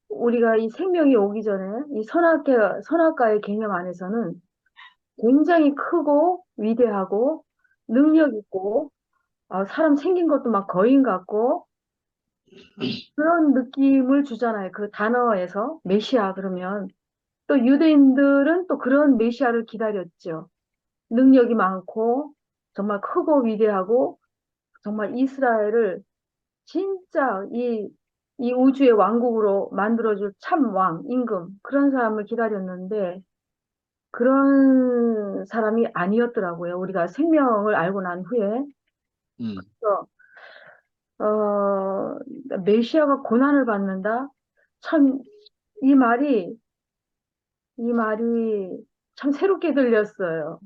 우리가 이 생명이 오기 전에 이 선악과의 개념 안에서는 굉장히 크고 위대하고 능력 있고 사람 생긴 것도 막 거인 같고 그런 느낌을 주잖아요. 그 단어에서 메시아 그러면 또 유대인들은 또 그런 메시아를 기다렸죠. 능력이 많고 정말 크고 위대하고 정말 이스라엘을 진짜 이 우주의 왕국으로 만들어줄 참 왕, 임금 그런 사람을 기다렸는데 그런 사람이 아니었더라고요. 우리가 생명을 알고 난 후에. 그래서 메시아가 고난을 받는다? 참 이 말이 참 새롭게 들렸어요.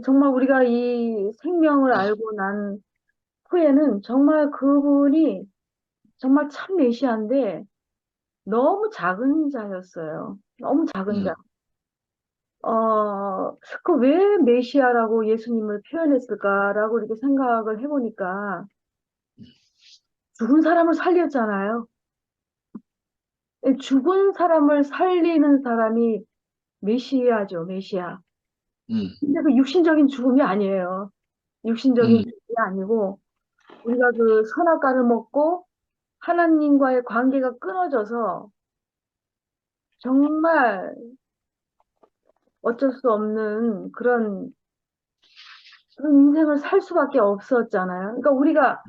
정말 우리가 이 생명을 알고 난 후에는 정말 그분이 정말 참 메시아인데 너무 작은 자였어요. 너무 작은 자. 왜 메시아라고 예수님을 표현했을까라고 이렇게 생각을 해보니까 죽은 사람을 살렸잖아요. 죽은 사람을 살리는 사람이 메시아죠, 메시아. 근데 그 육신적인 죽음이 아니에요. 육신적인 죽음이 아니고 우리가 그 선악과를 먹고 하나님과의 관계가 끊어져서 정말 어쩔 수 없는 그런 인생을 살 수밖에 없었잖아요. 그러니까 우리가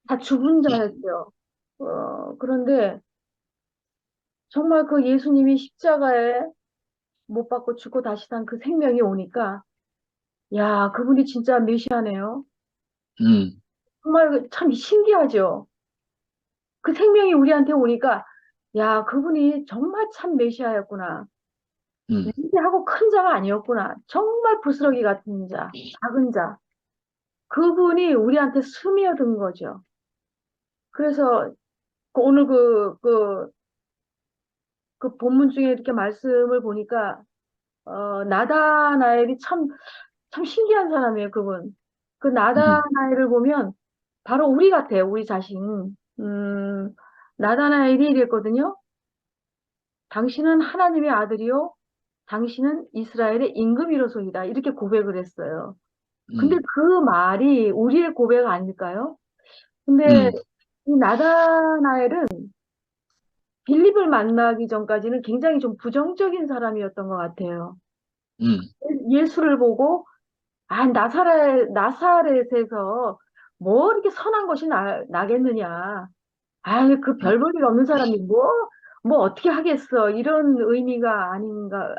다 죽은 자였죠. 그런데 정말 그 예수님이 십자가에 못 박고 죽고 다시 산 그 생명이 오니까 야, 그분이 진짜 메시아네요. 정말 참 신기하죠. 그 생명이 우리한테 오니까 야, 그분이 정말 참 메시아였구나. 위대하고 큰 자가 아니었구나. 정말 부스러기 같은 자, 작은 자. 그분이 우리한테 스며든 거죠. 그래서 오늘 그 본문 중에 이렇게 말씀을 보니까 나다나엘이 참 신기한 사람이에요, 그분. 그 나다나엘을 보면 바로 우리 같아요, 우리 자신. 나다나엘이 이랬거든요. 당신은 하나님의 아들이요, 당신은 이스라엘의 임금이로소이다. 이렇게 고백을 했어요. 근데 그 말이 우리의 고백 아닐까요? 근데 이 나다나엘은 빌립을 만나기 전까지는 굉장히 좀 부정적인 사람이었던 것 같아요. 예수를 보고 나사렛에서 뭐 이렇게 선한 것이 나겠느냐. 아유, 그 별 볼 일 없는 사람이 뭐 어떻게 하겠어. 이런 의미가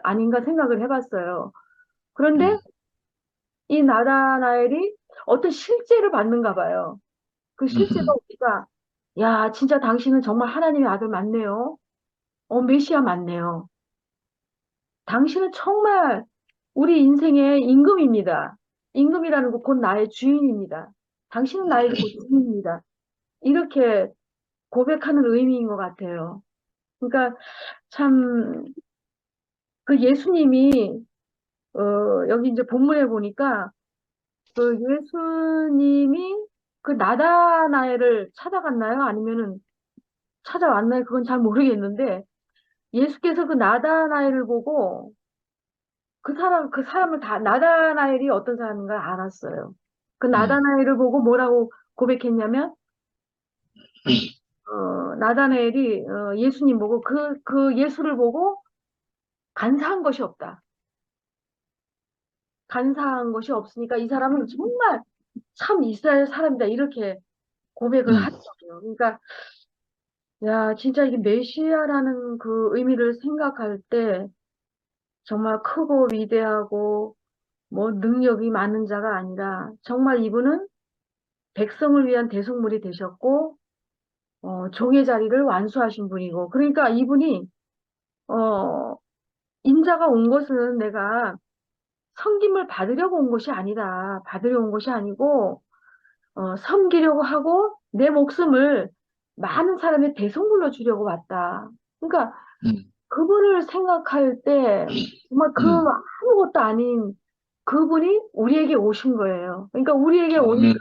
아닌가 생각을 해봤어요. 그런데 이 나다나엘이 어떤 실제를 받는가 봐요. 그 실제가 우리가, 야, 진짜 당신은 정말 하나님의 아들 맞네요. 메시아 맞네요. 당신은 정말 우리 인생의 임금입니다. 임금이라는 거 곧 나의 주인입니다. 당신은 나의 곧 주인입니다. 이렇게 고백하는 의미인 것 같아요. 그러니까 참, 그 예수님이, 여기 이제 본문에 보니까 그 예수님이 그 나다나엘을 찾아갔나요? 아니면은 찾아왔나요? 그건 잘 모르겠는데 예수께서 그 나다나엘을 보고 그 사람을 나다나엘이 어떤 사람인가 알았어요. 그 나다나엘을 보고 뭐라고 고백했냐면, 나다나엘이, 예수님 보고 그 예수를 보고 간사한 것이 없다. 간사한 것이 없으니까 이 사람은 정말 참 이스라엘 사람이다. 이렇게 고백을 하더라고요. 그러니까, 야, 진짜 이게 메시아라는 그 의미를 생각할 때 정말 크고 위대하고 뭐 능력이 많은 자가 아니라 정말 이분은 백성을 위한 대속물이 되셨고, 종의 자리를 완수하신 분이고, 그러니까 이분이, 어, 인자가 온 것은 내가 섬김을 받으려고 온 것이 아니다. 받으려고 온 것이 아니고, 섬기려고 하고 내 목숨을 많은 사람의 대속물로 주려고 왔다. 그러니까 그분을 생각할 때 정말 그 아무것도 아닌 그분이 우리에게 오신 거예요. 그러니까 우리에게 오니까 아멘.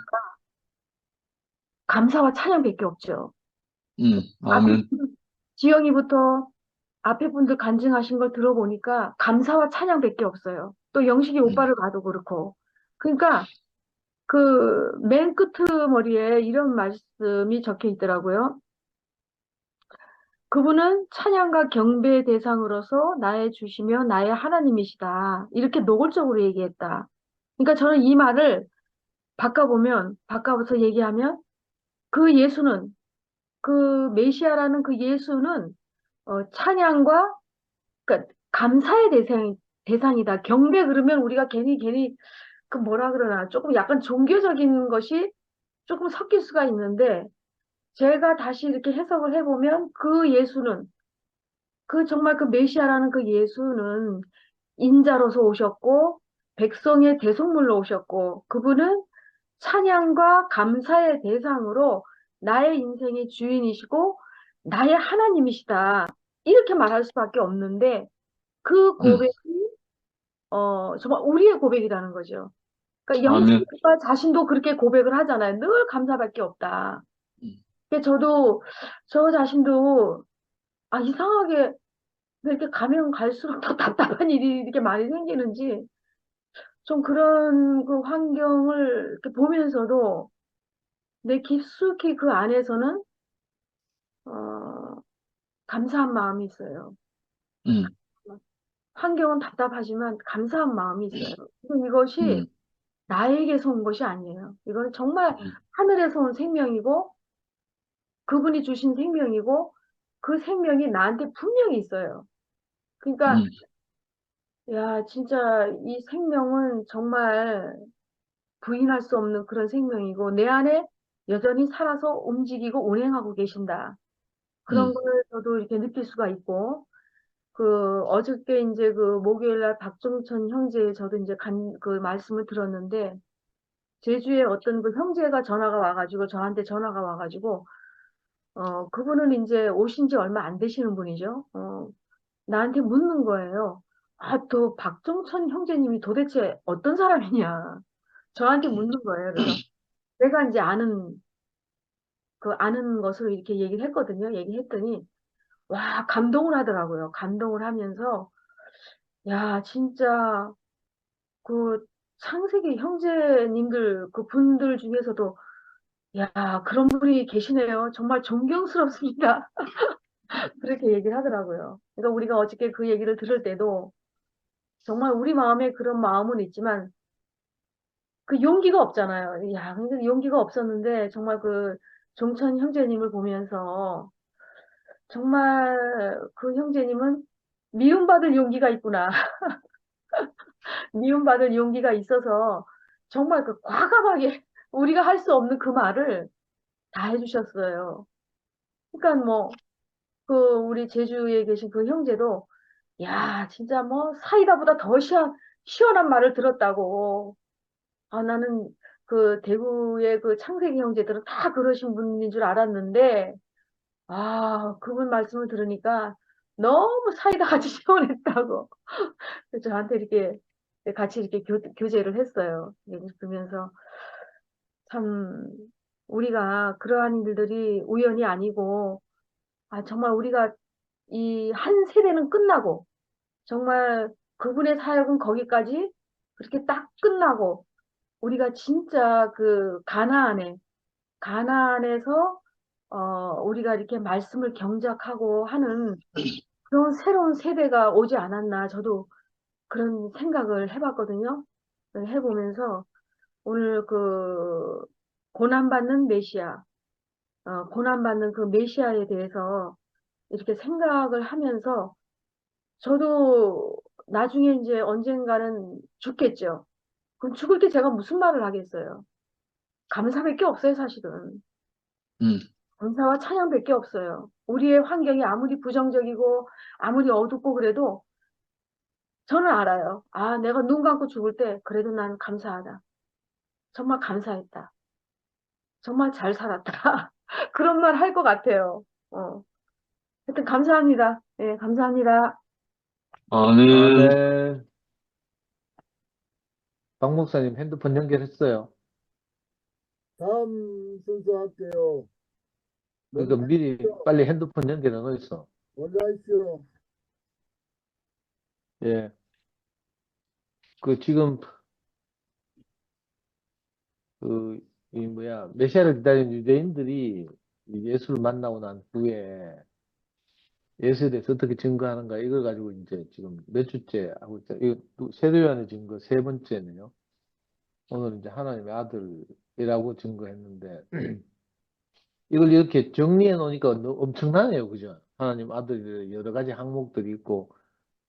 감사와 찬양밖에 없죠. 앞에 아멘. 지영이부터 앞에 분들 간증하신 걸 들어보니까 감사와 찬양밖에 없어요. 또 영식이 오빠를 봐도 그렇고. 그러니까 그 맨 끄트머리에 이런 말씀이 적혀 있더라고요. 그분은 찬양과 경배의 대상으로서 나의 주시며 나의 하나님이시다. 이렇게 노골적으로 얘기했다. 그러니까 저는 이 말을 바꿔서 얘기하면 그 예수는, 그 메시아라는 그 예수는 찬양과 그러니까 감사의 대상이다. 경배 그러면 우리가 괜히 그 뭐라 그러나 조금 약간 종교적인 것이 조금 섞일 수가 있는데 제가 다시 이렇게 해석을 해보면 그 예수는 정말 그 메시아라는 그 예수는 인자로서 오셨고 백성의 대속물로 오셨고 그분은 찬양과 감사의 대상으로 나의 인생의 주인이시고 나의 하나님이시다. 이렇게 말할 수밖에 없는데 그 고백이 정말 우리의 고백이라는 거죠. 그러니까 아멘. 영신과 자신도 그렇게 고백을 하잖아요. 늘 감사밖에 없다. 근데 저 자신도 이상하게 왜 이렇게 가면 갈수록 더 답답한 일이 이렇게 많이 생기는지 좀 그런 그 환경을 이렇게 보면서도 내 깊숙이 그 안에서는 감사한 마음이 있어요. 환경은 답답하지만 감사한 마음이 있어요. 근데 이것이 나에게서 온 것이 아니에요. 이거는 정말 하늘에서 온 생명이고 그분이 주신 생명이고 그 생명이 나한테 분명히 있어요. 그러니까 야 진짜 이 생명은 정말 부인할 수 없는 그런 생명이고 내 안에 여전히 살아서 움직이고 운행하고 계신다. 그런 걸 저도 이렇게 느낄 수가 있고 그 어저께 이제 그 목요일 날 박종천 형제 저도 이제 그 말씀을 들었는데 제주에 어떤 그 형제가 저한테 전화가 와가지고 그분은 이제 오신 지 얼마 안 되시는 분이죠. 나한테 묻는 거예요. 또 박종천 형제님이 도대체 어떤 사람이냐. 저한테 묻는 거예요. 그래서 내가 이제 아는 것을 이렇게 얘기를 했거든요. 얘기했더니, 와, 감동을 하더라고요. 감동을 하면서, 야, 진짜, 그 창세기 형제님들, 그 분들 중에서도, 야, 그런 분이 계시네요. 정말 존경스럽습니다. 그렇게 얘기를 하더라고요. 그러니까 우리가 어저께 그 얘기를 들을 때도, 정말 우리 마음에 그런 마음은 있지만, 그 용기가 없잖아요. 야, 근데 용기가 없었는데, 정말 종천 형제님을 보면서 정말 그 형제님은 미움받을 용기가 있구나. 미움받을 용기가 있어서 정말 그 과감하게 우리가 할 수 없는 그 말을 다 해주셨어요. 그러니까 뭐, 그 우리 제주에 계신 그 형제도 야, 진짜 뭐 사이다보다 더 시원한 말을 들었다고. 아, 나는 그 대구의 그 창세기 형제들은 다 그러신 분인 줄 알았는데, 아, 그분 말씀을 들으니까 너무 사이다 같이 시원했다고. 그래서 저한테 이렇게 같이 이렇게 교제를 했어요. 그러면서 참 우리가 그러한 일들이 우연이 아니고, 아, 정말 우리가 이 한 세대는 끝나고, 정말 그분의 사역은 거기까지 그렇게 딱 끝나고, 우리가 진짜 그 가나안에서 우리가 이렇게 말씀을 경작하고 하는 그런 새로운 세대가 오지 않았나 저도 그런 생각을 해봤거든요. 해보면서 오늘 그 고난받는 메시아, 고난받는 그 메시아에 대해서 이렇게 생각을 하면서 저도 나중에 이제 언젠가는 죽겠죠. 그럼 죽을 때 제가 무슨 말을 하겠어요? 감사밖에 없어요, 사실은. 음, 감사와 찬양밖에 없어요. 우리의 환경이 아무리 부정적이고 아무리 어둡고 그래도 저는 알아요. 아, 내가 눈 감고 죽을 때 그래도 난 감사하다. 정말 감사했다. 정말 잘 살았다. 그런 말 할 것 같아요. 하여튼 감사합니다. 예, 감사합니다. 아멘. 네. 박 목사님 핸드폰 연결했어요. 다음 순서 할게요. 그러니까 미리 빨리 핸드폰 연결해 놓으있어. 먼저 하십시오. 예. 그 지금 그 이 뭐야 메시아를 기다리는 유대인들이 이 예수를 만나고 난 후에 예수에 대해서 어떻게 증거하는가 이걸 가지고 이제 지금 몇 주째 하고 있어요. 이거 세례요한의 증거 세 번째네요. 오늘 이제 하나님의 아들이라고 증거했는데 이걸 이렇게 정리해 놓으니까 엄청나네요, 그죠? 하나님 아들이 여러 가지 항목들이 있고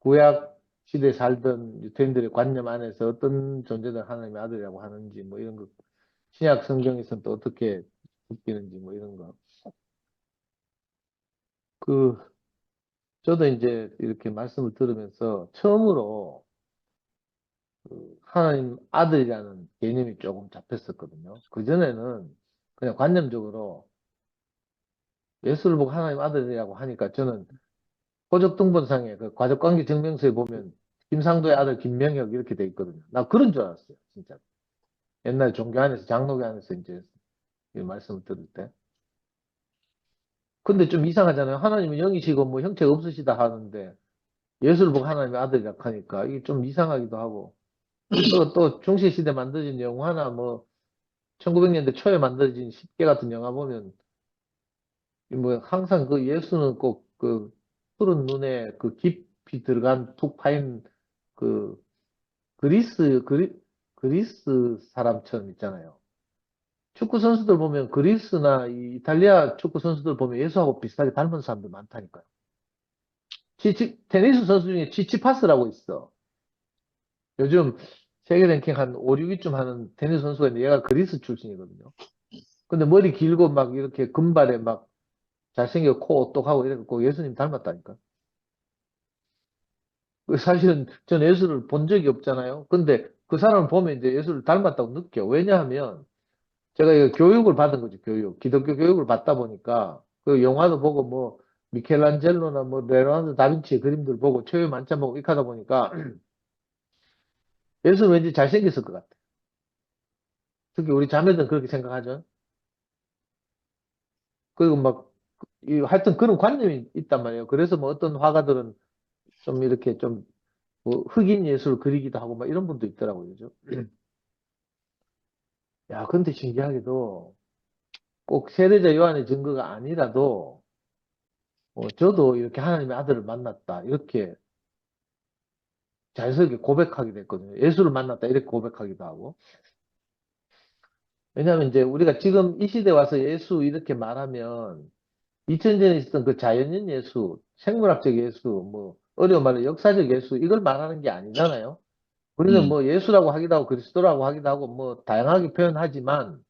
구약 시대에 살던 유대인들의 관념 안에서 어떤 존재를 하나님의 아들이라고 하는지 뭐 이런 거 신약 성경에서는 또 어떻게 바뀌는지 뭐 이런 거. 저도 이제 이렇게 말씀을 들으면서 처음으로 하나님 아들이라는 개념이 조금 잡혔었거든요. 그전에는 그냥 관념적으로 예수를 보고 하나님 아들이라고 하니까 저는 호적등본상에 그 가족관계 증명서에 보면 김상도의 아들 김명혁 이렇게 돼 있거든요. 나 그런 줄 알았어요, 진짜. 옛날 종교 안에서 장로교 안에서 이제 이 말씀을 들을 때. 근데 좀 이상하잖아요. 하나님은 영이시고 뭐 형체가 없으시다 하는데 예수를 보고 하나님의 아들이라고 하니까 이게 좀 이상하기도 하고 또 중세시대 만들어진 영화나 뭐 1900년대 초에 만들어진 10개 같은 영화 보면 뭐 항상 그 예수는 꼭 그 푸른 눈에 그 깊이 들어간 툭 파인 그 그리스 사람처럼 있잖아요. 축구 선수들 보면 그리스나 이 이탈리아 축구 선수들 보면 예수하고 비슷하게 닮은 사람들 많다니까요. 테니스 선수 중에 치치파스라고 있어. 요즘 세계 랭킹 한 5, 6위쯤 하는 테니스 선수가 있는데 얘가 그리스 출신이거든요. 근데 머리 길고 막 이렇게 금발에 막 잘생겨 코 오똑하고 이래갖고 예수님 닮았다니까. 사실은 전 예수를 본 적이 없잖아요. 근데 그 사람을 보면 이제 예수를 닮았다고 느껴. 왜냐하면 제가 이거 교육을 받은 거죠, 교육. 기독교 교육을 받다 보니까 그 영화도 보고 뭐 미켈란젤로나 뭐 레오나르도 다빈치의 그림들 보고 최후의 만찬 보고 이렇게 하다 보니까 예수는 왠지 잘생겼을 것 같아. 특히 우리 자매들은 그렇게 생각하죠. 그리고 막 하여튼 그런 관념이 있단 말이에요. 그래서 뭐 어떤 화가들은 좀 이렇게 좀 뭐 흑인 예술 그리기도 하고 막 이런 분도 있더라고요. 그죠? 야, 근데 신기하게도 꼭 세례자 요한의 증거가 아니라도 저도 이렇게 하나님의 아들을 만났다. 이렇게 자연스럽게 고백하게 됐거든요. 예수를 만났다. 이렇게 고백하기도 하고. 왜냐하면 이제 우리가 지금 이 시대 와서 예수 이렇게 말하면 2000년 전에 있었던 그 자연인 예수, 생물학적 예수, 뭐 어려운 말로 역사적 예수 이걸 말하는 게 아니잖아요. 우리는 뭐 예수라고 하기도 하고 그리스도라고 하기도 하고 뭐 다양하게 표현하지만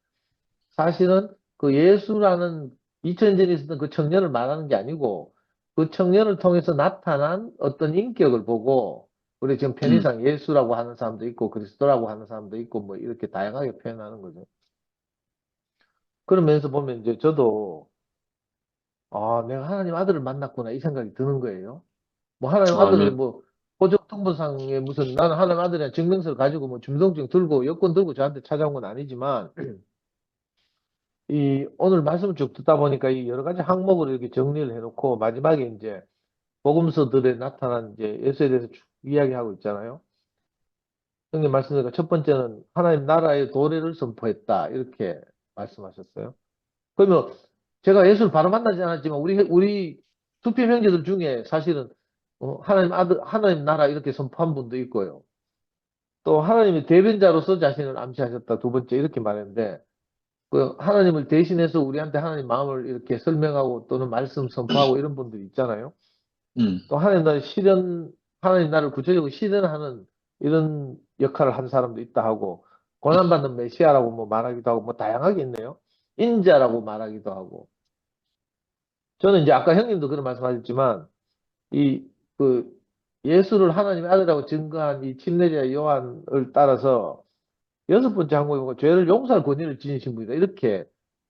사실은 그 예수라는 2000년 전에 있었던 그 청년을 말하는 게 아니고 그 청년을 통해서 나타난 어떤 인격을 보고 우리 지금 편의상 예수라고 하는 사람도 있고 그리스도라고 하는 사람도 있고 뭐 이렇게 다양하게 표현하는 거죠. 그러면서 보면 이제 저도 아, 내가 하나님 아들을 만났구나 이 생각이 드는 거예요. 뭐 하나님 아들을 아멘. 뭐 호적통보상에 무슨 나는 하나님 아들이란 증명서를 가지고 뭐 주민등록증 들고 여권 들고 저한테 찾아온 건 아니지만 이 오늘 말씀을 쭉 듣다 보니까 이 여러 가지 항목으로 이렇게 정리를 해놓고 마지막에 이제 복음서들에 나타난 이제 예수에 대해서 쭉 이야기하고 있잖아요. 형님 말씀드리니까 첫 번째는 하나님 나라의 도래를 선포했다 이렇게 말씀하셨어요. 그러면 제가 예수를 바로 만나지 않았지만 우리 투표 형제들 중에 사실은 하나님 아들 하나님 나라 이렇게 선포한 분도 있고요. 또 하나님의 대변자로서 자신을 암시하셨다 두 번째 이렇게 말했는데 그 하나님을 대신해서 우리한테 하나님 마음을 이렇게 설명하고 또는 말씀 선포하고 이런 분들이 있잖아요. 또 하나님 나라를 구체적으로 실현하는 이런 역할을 한 사람도 있다 하고 고난받는 메시아라고 뭐 말하기도 하고 뭐 다양하게 있네요. 인자라고 말하기도 하고 저는 이제 아까 형님도 그런 말씀하셨지만 그 예수를 하나님의 아들이라고 증거한 이 침례자 요한을 따라서 여섯 번째 항목에 보면 죄를 용서할 권위를 지니신 분이다 이렇게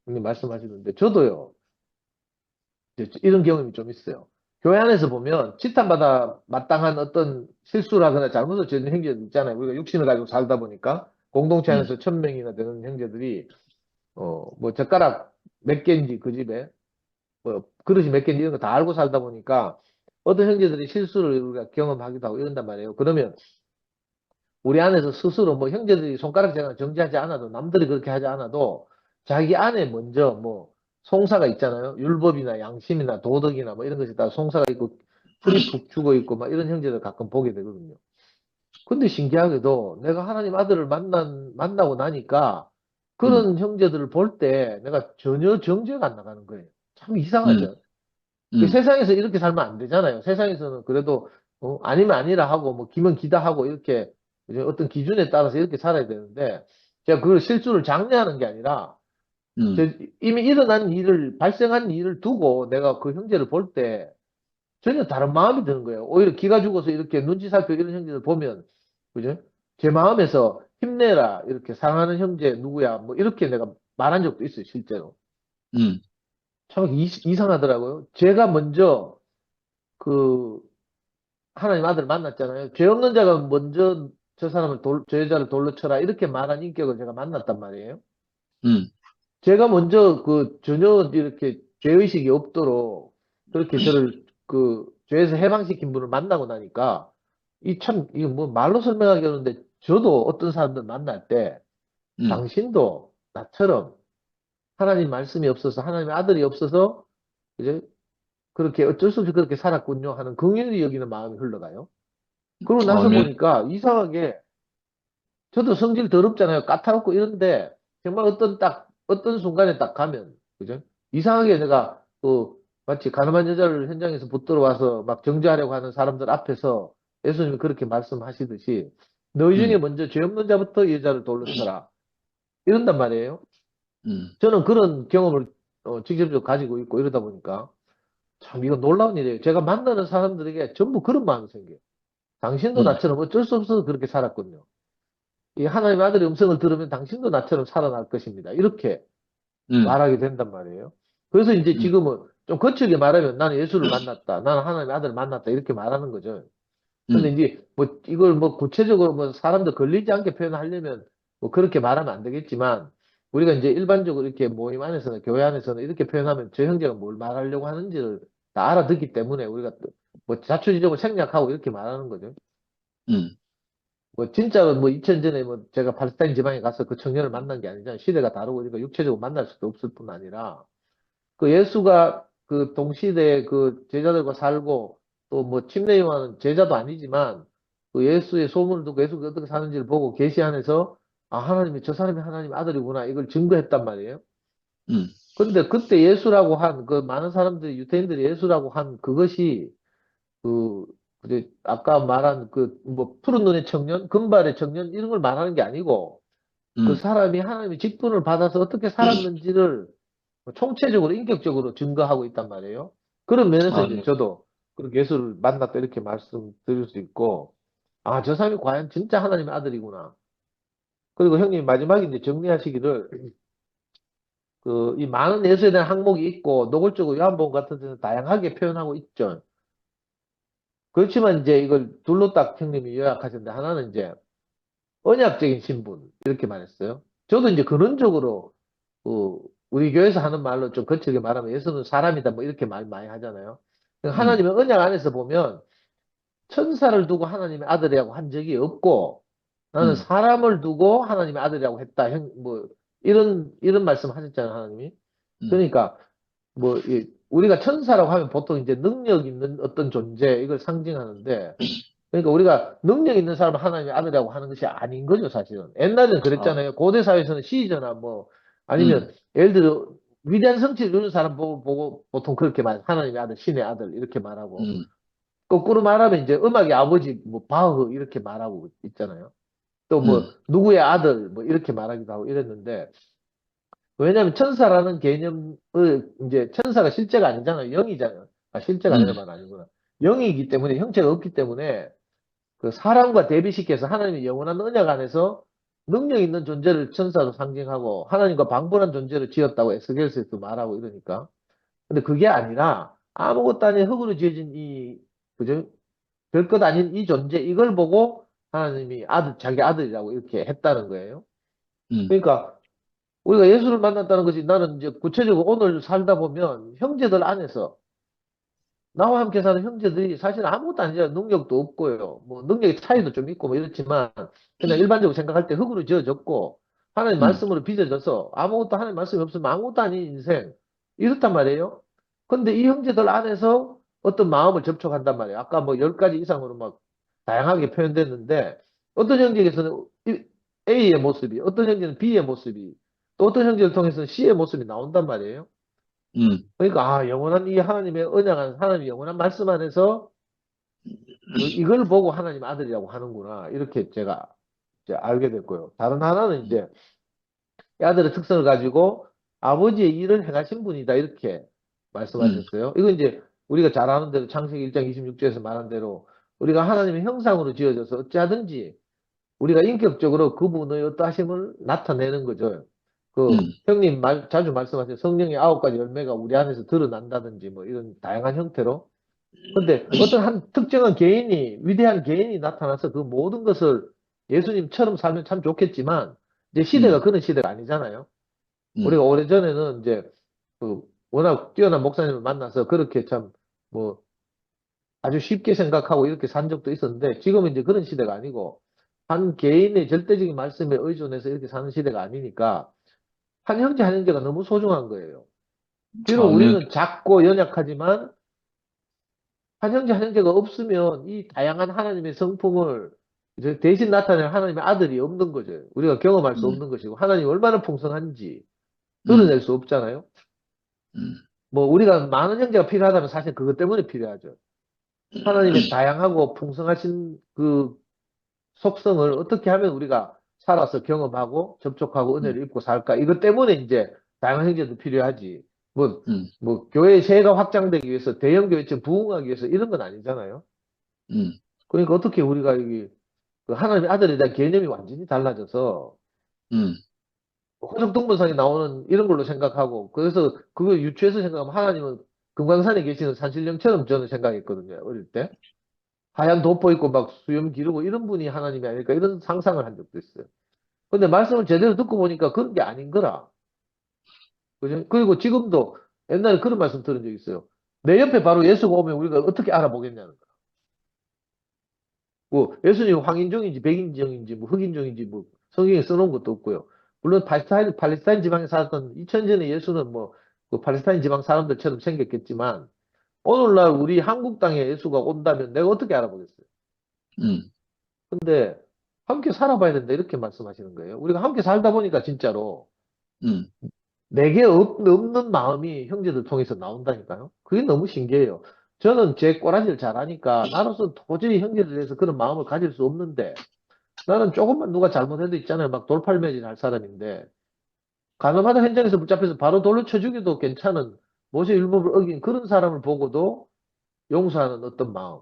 형님 말씀하시는데 저도요 이런 경험이 좀 있어요. 교회 안에서 보면 치탄받아 마땅한 어떤 실수를 하거나 잘못을 저지른 형제들 있잖아요. 우리가 육신을 가지고 살다 보니까 공동체 안에서 1000명이나 되는 형제들이 뭐 젓가락 몇 개인지 그 집에 뭐 그릇이 몇 개인지 이런 거 다 알고 살다 보니까 어떤 형제들이 실수를 우리가 경험하기도 하고 이런단 말이에요. 그러면 우리 안에서 스스로 뭐 형제들이 손가락 제가 정지하지 않아도 남들이 그렇게 하지 않아도 자기 안에 먼저 뭐 송사가 있잖아요. 율법이나 양심이나 도덕이나 뭐 이런 것이 다 송사가 있고 풀이 푹 죽어 있고 막 이런 형제들 가끔 보게 되거든요. 근데 신기하게도 내가 하나님 아들을 만나고 나니까 그런 형제들을 볼 때 내가 전혀 정죄가 안 나가는 거예요. 참 이상하죠. 세상에서 이렇게 살면 안 되잖아요. 세상에서는 그래도 아니면 아니라 하고 뭐 기면 기다 하고 이렇게 어떤 기준에 따라서 이렇게 살아야 되는데 제가 그걸 실수를 장려하는 게 아니라 이미 발생한 일을 두고 내가 그 형제를 볼 때 전혀 다른 마음이 드는 거예요. 오히려 기가 죽어서 이렇게 눈치 살펴 이런 형제들 보면 그죠? 제 마음에서 힘내라 이렇게 사랑하는 형제 누구야 뭐 이렇게 내가 말한 적도 있어요 실제로. 참 이상하더라고요. 제가 먼저 그 하나님 아들을 만났잖아요. 죄 없는 자가 먼저 저 여자를 돌로 쳐라 이렇게 말한 인격을 제가 만났단 말이에요. 제가 먼저 전혀 이렇게 죄의식이 없도록 그렇게 저를 죄에서 해방시킨 분을 만나고 나니까 이거 뭐 말로 설명하기 어려운데 저도 어떤 사람들 만날 때 당신도 나처럼 하나님 말씀이 없어서 하나님의 아들이 없어서 이제 그렇게 어쩔 수 없이 그렇게 살았군요 하는 긍휼히 여기는 마음이 흘러가요. 그러고 나서 아멘. 보니까 이상하게 저도 성질 더럽잖아요. 까탈없고 이런데 정말 어떤 순간에 딱 가면 그죠? 이상하게 내가 마치 가늠한 여자를 현장에서 붙들어 와서 막 정죄하려고 하는 사람들 앞에서 예수님이 그렇게 말씀하시듯이 너희 중에 먼저 죄 없는 자부터 이 여자를 돌로 쳐라 이런단 말이에요. 저는 그런 경험을 직접적으로 가지고 있고 이러다 보니까 참 이거 놀라운 일이에요. 제가 만나는 사람들에게 전부 그런 마음이 생겨요. 당신도 나처럼 어쩔 수 없어서 그렇게 살았군요. 이 하나님의 아들의 음성을 들으면 당신도 나처럼 살아날 것입니다. 이렇게 말하게 된단 말이에요. 그래서 이제 지금은 좀 거칠게 말하면 나는 예수를 만났다. 나는 하나님의 아들을 만났다. 이렇게 말하는 거죠. 근데 이제 뭐 이걸 뭐 구체적으로 뭐 사람들 걸리지 않게 표현하려면 뭐 그렇게 말하면 안 되겠지만 우리가 이제 일반적으로 이렇게 모임 안에서는 교회 안에서는 이렇게 표현하면 저 형제가 뭘 말하려고 하는지를 다 알아듣기 때문에 우리가 뭐 자초지종을 생략하고 이렇게 말하는 거죠. 뭐 진짜로 뭐 2000년 전에 뭐 제가 팔레스타인 지방에 가서 그 청년을 만난 게 아니잖아요. 시대가 다르고 그러니까 육체적으로 만날 수도 없을 뿐 아니라 그 예수가 그 동시대에 그 제자들과 살고 또 뭐 침례 요한은 제자도 아니지만 그 예수의 소문을 듣고 예수가 어떻게 사는지를 보고 계시 안에서 아, 하나님이 저 사람이 하나님 아들이구나. 이걸 증거했단 말이에요. 음, 근데 그때 예수라고 한, 그 많은 사람들이, 유대인들이 예수라고 한 그것이, 그, 아까 말한 뭐, 푸른 눈의 청년, 금발의 청년, 이런 걸 말하는 게 아니고, 그 사람이 하나님의 직분을 받아서 어떻게 살았는지를 총체적으로, 인격적으로 증거하고 있단 말이에요. 그런 면에서 아, 이제 네. 저도 그렇게 예수를 만났다 이렇게 말씀드릴 수 있고, 아, 저 사람이 과연 진짜 하나님의 아들이구나. 그리고 형님 마지막에 이제 정리하시기를, 이 많은 예수에 대한 항목이 있고, 노골적으로 요한복음 같은 데는 다양하게 표현하고 있죠. 그렇지만 이제 이걸 둘로 딱 형님이 요약하셨는데, 하나는 이제 언약적인 신분, 이렇게 말했어요. 저도 이제 근원적으로, 그, 우리 교회에서 하는 말로 좀 거칠게 말하면 예수는 사람이다, 뭐 이렇게 말 많이 하잖아요. 하나님의 언약 안에서 보면 천사를 두고 하나님의 아들이라고 한 적이 없고, 나는 사람을 두고 하나님의 아들이라고 했다. 이런 말씀 하셨잖아요, 하나님이. 그러니까, 우리가 천사라고 하면 보통 이제 능력 있는 어떤 존재, 이걸 상징하는데, 그러니까 우리가 능력 있는 사람을 하나님의 아들이라고 하는 것이 아닌 거죠, 사실은. 옛날에는 아, 그랬잖아요. 고대 사회에서는 시저나 뭐, 아니면, 예를 들어, 위대한 성취를 이루는 사람 보고 보통 그렇게 하나님의 아들, 신의 아들, 이렇게 말하고, 거꾸로 말하면 이제 음악의 아버지, 뭐, 바흐, 이렇게 말하고 있잖아요. 또 뭐, 누구의 아들, 뭐, 이렇게 말하기도 하고 이랬는데, 왜냐하면 천사라는 개념을, 이제 천사가 실제가 아니잖아요. 영이잖아요. 아, 실제가 아니라 말 아니구나. 영이기 때문에, 형체가 없기 때문에, 그 사람과 대비시켜서 하나님의 영원한 언약 안에서 능력 있는 존재를 천사로 상징하고, 하나님과 방불한 존재를 지었다고 에스겔서에도 말하고 이러니까. 근데 그게 아니라, 아무것도 아닌 흙으로 지어진 그죠? 별것 아닌 이 존재, 이걸 보고 하나님이 자기 아들이라고 이렇게 했다는 거예요. 그러니까, 우리가 예수를 만났다는 것이 나는 이제 구체적으로 오늘 살다 보면 형제들 안에서 나와 함께 사는 형제들이 사실 아무것도 아니잖아요. 능력도 없고요. 뭐 능력의 차이도 좀 있고 뭐 이렇지만 그냥 일반적으로 생각할 때 흙으로 지어졌고 하나님 말씀으로 빚어져서 아무것도 하나님 말씀이 없으면 아무것도 아닌 인생 이렇단 말이에요. 근데 이 형제들 안에서 어떤 마음을 접촉한단 말이에요. 아까 뭐 10가지 이상으로 막 다양하게 표현됐는데 어떤 형제에게서는 A의 모습이 어떤 형제는 B의 모습이 또 어떤 형제를 통해서는 C의 모습이 나온단 말이에요. 그러니까 영원한 이 하나님의 언약한 하나님의 영원한 말씀 안에서 이걸 보고 하나님 아들이라고 하는구나 이렇게 제가 이제 알게 됐고요. 다른 하나는 이제 이 아들의 특성을 가지고 아버지의 일을 행하신 분이다 이렇게 말씀하셨어요. 이거 이제 우리가 잘 아는 대로 창세기 1장 26절에서 말한 대로 우리가 하나님의 형상으로 지어져서 어찌하든지 우리가 인격적으로 그분의 어떠하심을 나타내는 거죠. 형님 자주 말씀하세요. 성령의 9가지 열매가 우리 안에서 드러난다든지 뭐 이런 다양한 형태로. 근데 어떤 한 특정한 개인이, 위대한 개인이 나타나서 그 모든 것을 예수님처럼 살면 참 좋겠지만, 이제 시대가 그런 시대가 아니잖아요. 우리가 오래전에는 이제, 워낙 뛰어난 목사님을 만나서 그렇게 참, 뭐, 아주 쉽게 생각하고 이렇게 산 적도 있었는데, 지금은 이제 그런 시대가 아니고, 한 개인의 절대적인 말씀에 의존해서 이렇게 사는 시대가 아니니까, 한 형제 한 형제가 너무 소중한 거예요. 비록 아, 네. 우리는 작고 연약하지만, 한 형제 한 형제가 없으면 이 다양한 하나님의 성품을 이제 대신 나타낼 하나님의 아들이 없는 거죠. 우리가 경험할 수 없는 것이고, 하나님이 얼마나 풍성한지 드러낼 수 없잖아요. 뭐, 우리가 많은 형제가 필요하다면 사실 그것 때문에 필요하죠. 하나님의 다양하고 풍성하신 그 속성을 어떻게 하면 우리가 살아서 경험하고 접촉하고 은혜를 입고 살까? 이것 때문에 이제 다양한 형제도 필요하지. 교회의 세가 확장되기 위해서 대형 교회처럼 부흥하기 위해서 이런 건 아니잖아요. 그러니까 어떻게 우리가 그 하나님의 아들에 대한 개념이 완전히 달라져서 호적동본상에 나오는 이런 걸로 생각하고 그래서 그걸 유추해서 생각하면 하나님은 금강산에 계시는 산신령처럼 저는 생각했거든요. 어릴 때. 하얀 돋보 입고 막 수염 기르고 이런 분이 하나님이 아닐까 이런 상상을 한 적도 있어요. 근데 말씀을 제대로 듣고 보니까 그런 게 아닌 거라. 그죠? 그리고 지금도 옛날에 그런 말씀 들은 적 있어요. 내 옆에 바로 예수가 오면 우리가 어떻게 알아보겠냐는 거야. 뭐 예수님 황인종인지 백인종인지 뭐 흑인종인지 뭐 성경에 써놓은 것도 없고요. 물론 팔레스타인 지방에 살았던 2000년에 예수는 뭐 그 팔레스타인 지방 사람들처럼 생겼겠지만 오늘날 우리 한국 땅에 예수가 온다면 내가 어떻게 알아보겠어요? 근데 함께 살아봐야 된다. 이렇게 말씀하시는 거예요. 우리가 함께 살다 보니까 진짜로 음, 내게 없는 마음이 형제들 통해서 나온다니까요. 그게 너무 신기해요. 저는 제 꼬라지를 잘 아니까 나로서 도저히 형제들에 대해서 그런 마음을 가질 수 없는데 나는 조금만 누가 잘못해도 있잖아요. 막 돌팔매질 할 사람인데 가늠하다 현장에서 붙잡혀서 바로 돌로 쳐주기도 괜찮은 모세 율법을 어긴 그런 사람을 보고도 용서하는 어떤 마음.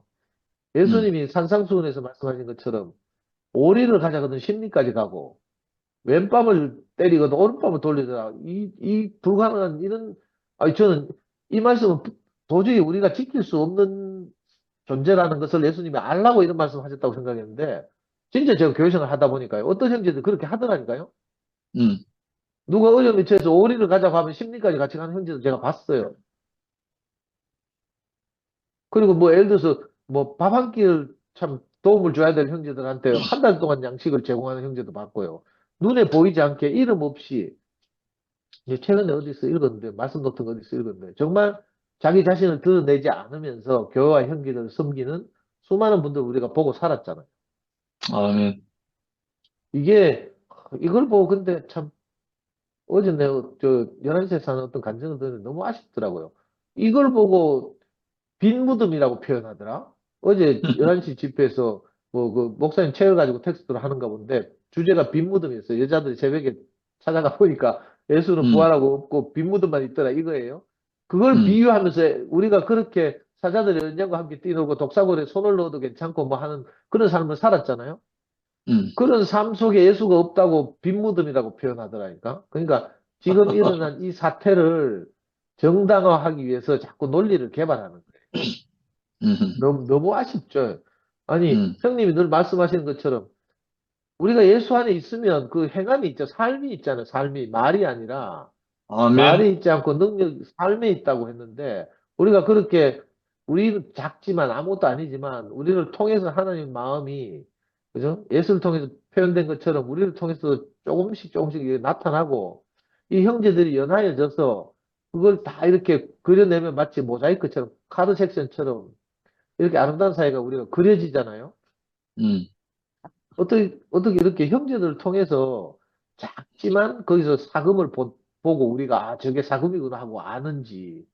예수님이 산상수훈에서 말씀하신 것처럼 오리를 가져가든 십리까지 가고 왼밤을 때리거든 오른밤을 돌리더라. 이 불가능한 이런, 아니, 저는 이 말씀은 도저히 우리가 지킬 수 없는 존재라는 것을 예수님이 알라고 이런 말씀 하셨다고 생각했는데, 진짜 제가 교회생활 하다 보니까요. 어떤 형제들 그렇게 하더라니까요. 음, 누가 어려움에 처해서 오리를 가자고 하면 십리까지 같이 가는 형제들 제가 봤어요. 그리고 뭐 예를 들어서 뭐 밥 한 끼를 참 도움을 줘야 될 형제들한테 한 달 동안 양식을 제공하는 형제도 봤고요. 눈에 보이지 않게 이름 없이 이제 최근에 어디서 읽었는데 말씀 같은 거 어디서 읽었는데 정말 자기 자신을 드러내지 않으면서 교회와 형제를 섬기는 수많은 분들 우리가 보고 살았잖아요. 아멘. 이게 이걸 보고 근데 참 어제 내가 저 11시에 사는 어떤 간증을 들었는데 너무 아쉽더라고요. 이걸 보고 빈 무덤이라고 표현하더라. 어제 11시 집회에서 뭐 그 목사님 책을 가지고 텍스트를 하는가 본데 주제가 빈 무덤이었어요. 여자들이 새벽에 찾아가 보니까 예수는 부활하고 없고 빈 무덤만 있더라 이거예요. 그걸 비유하면서 우리가 그렇게 사자들이 연장과 함께 뛰놀고 독사골에 손을 넣어도 괜찮고 뭐 하는 그런 삶을 살았잖아요. 그런 삶 속에 예수가 없다고 빈 무덤이라고 표현하더라니까. 그러니까 지금 일어난 이 사태를 정당화하기 위해서 자꾸 논리를 개발하는 거예요. 너무 아쉽죠. 아니, 형님이 늘 말씀하시는 것처럼 우리가 예수 안에 있으면 그 행함이 있죠. 삶이 있잖아요. 삶이. 말이 아니라 아멘. 말이 있지 않고 능력, 삶에 있다고 했는데 우리가 그렇게 우리는 작지만 아무것도 아니지만 우리를 통해서 하나님 마음이 그죠? 예수를 통해서 표현된 것처럼 우리를 통해서 조금씩 이게 나타나고 이 형제들이 연하여져서 그걸 다 이렇게 그려내면 마치 모자이크처럼 카드 섹션처럼 이렇게 아름다운 사회가 우리가 그려지잖아요. 어떻게 이렇게 형제들을 통해서 작지만 거기서 사금을 보고 우리가 아, 저게 사금이구나 하고 아는지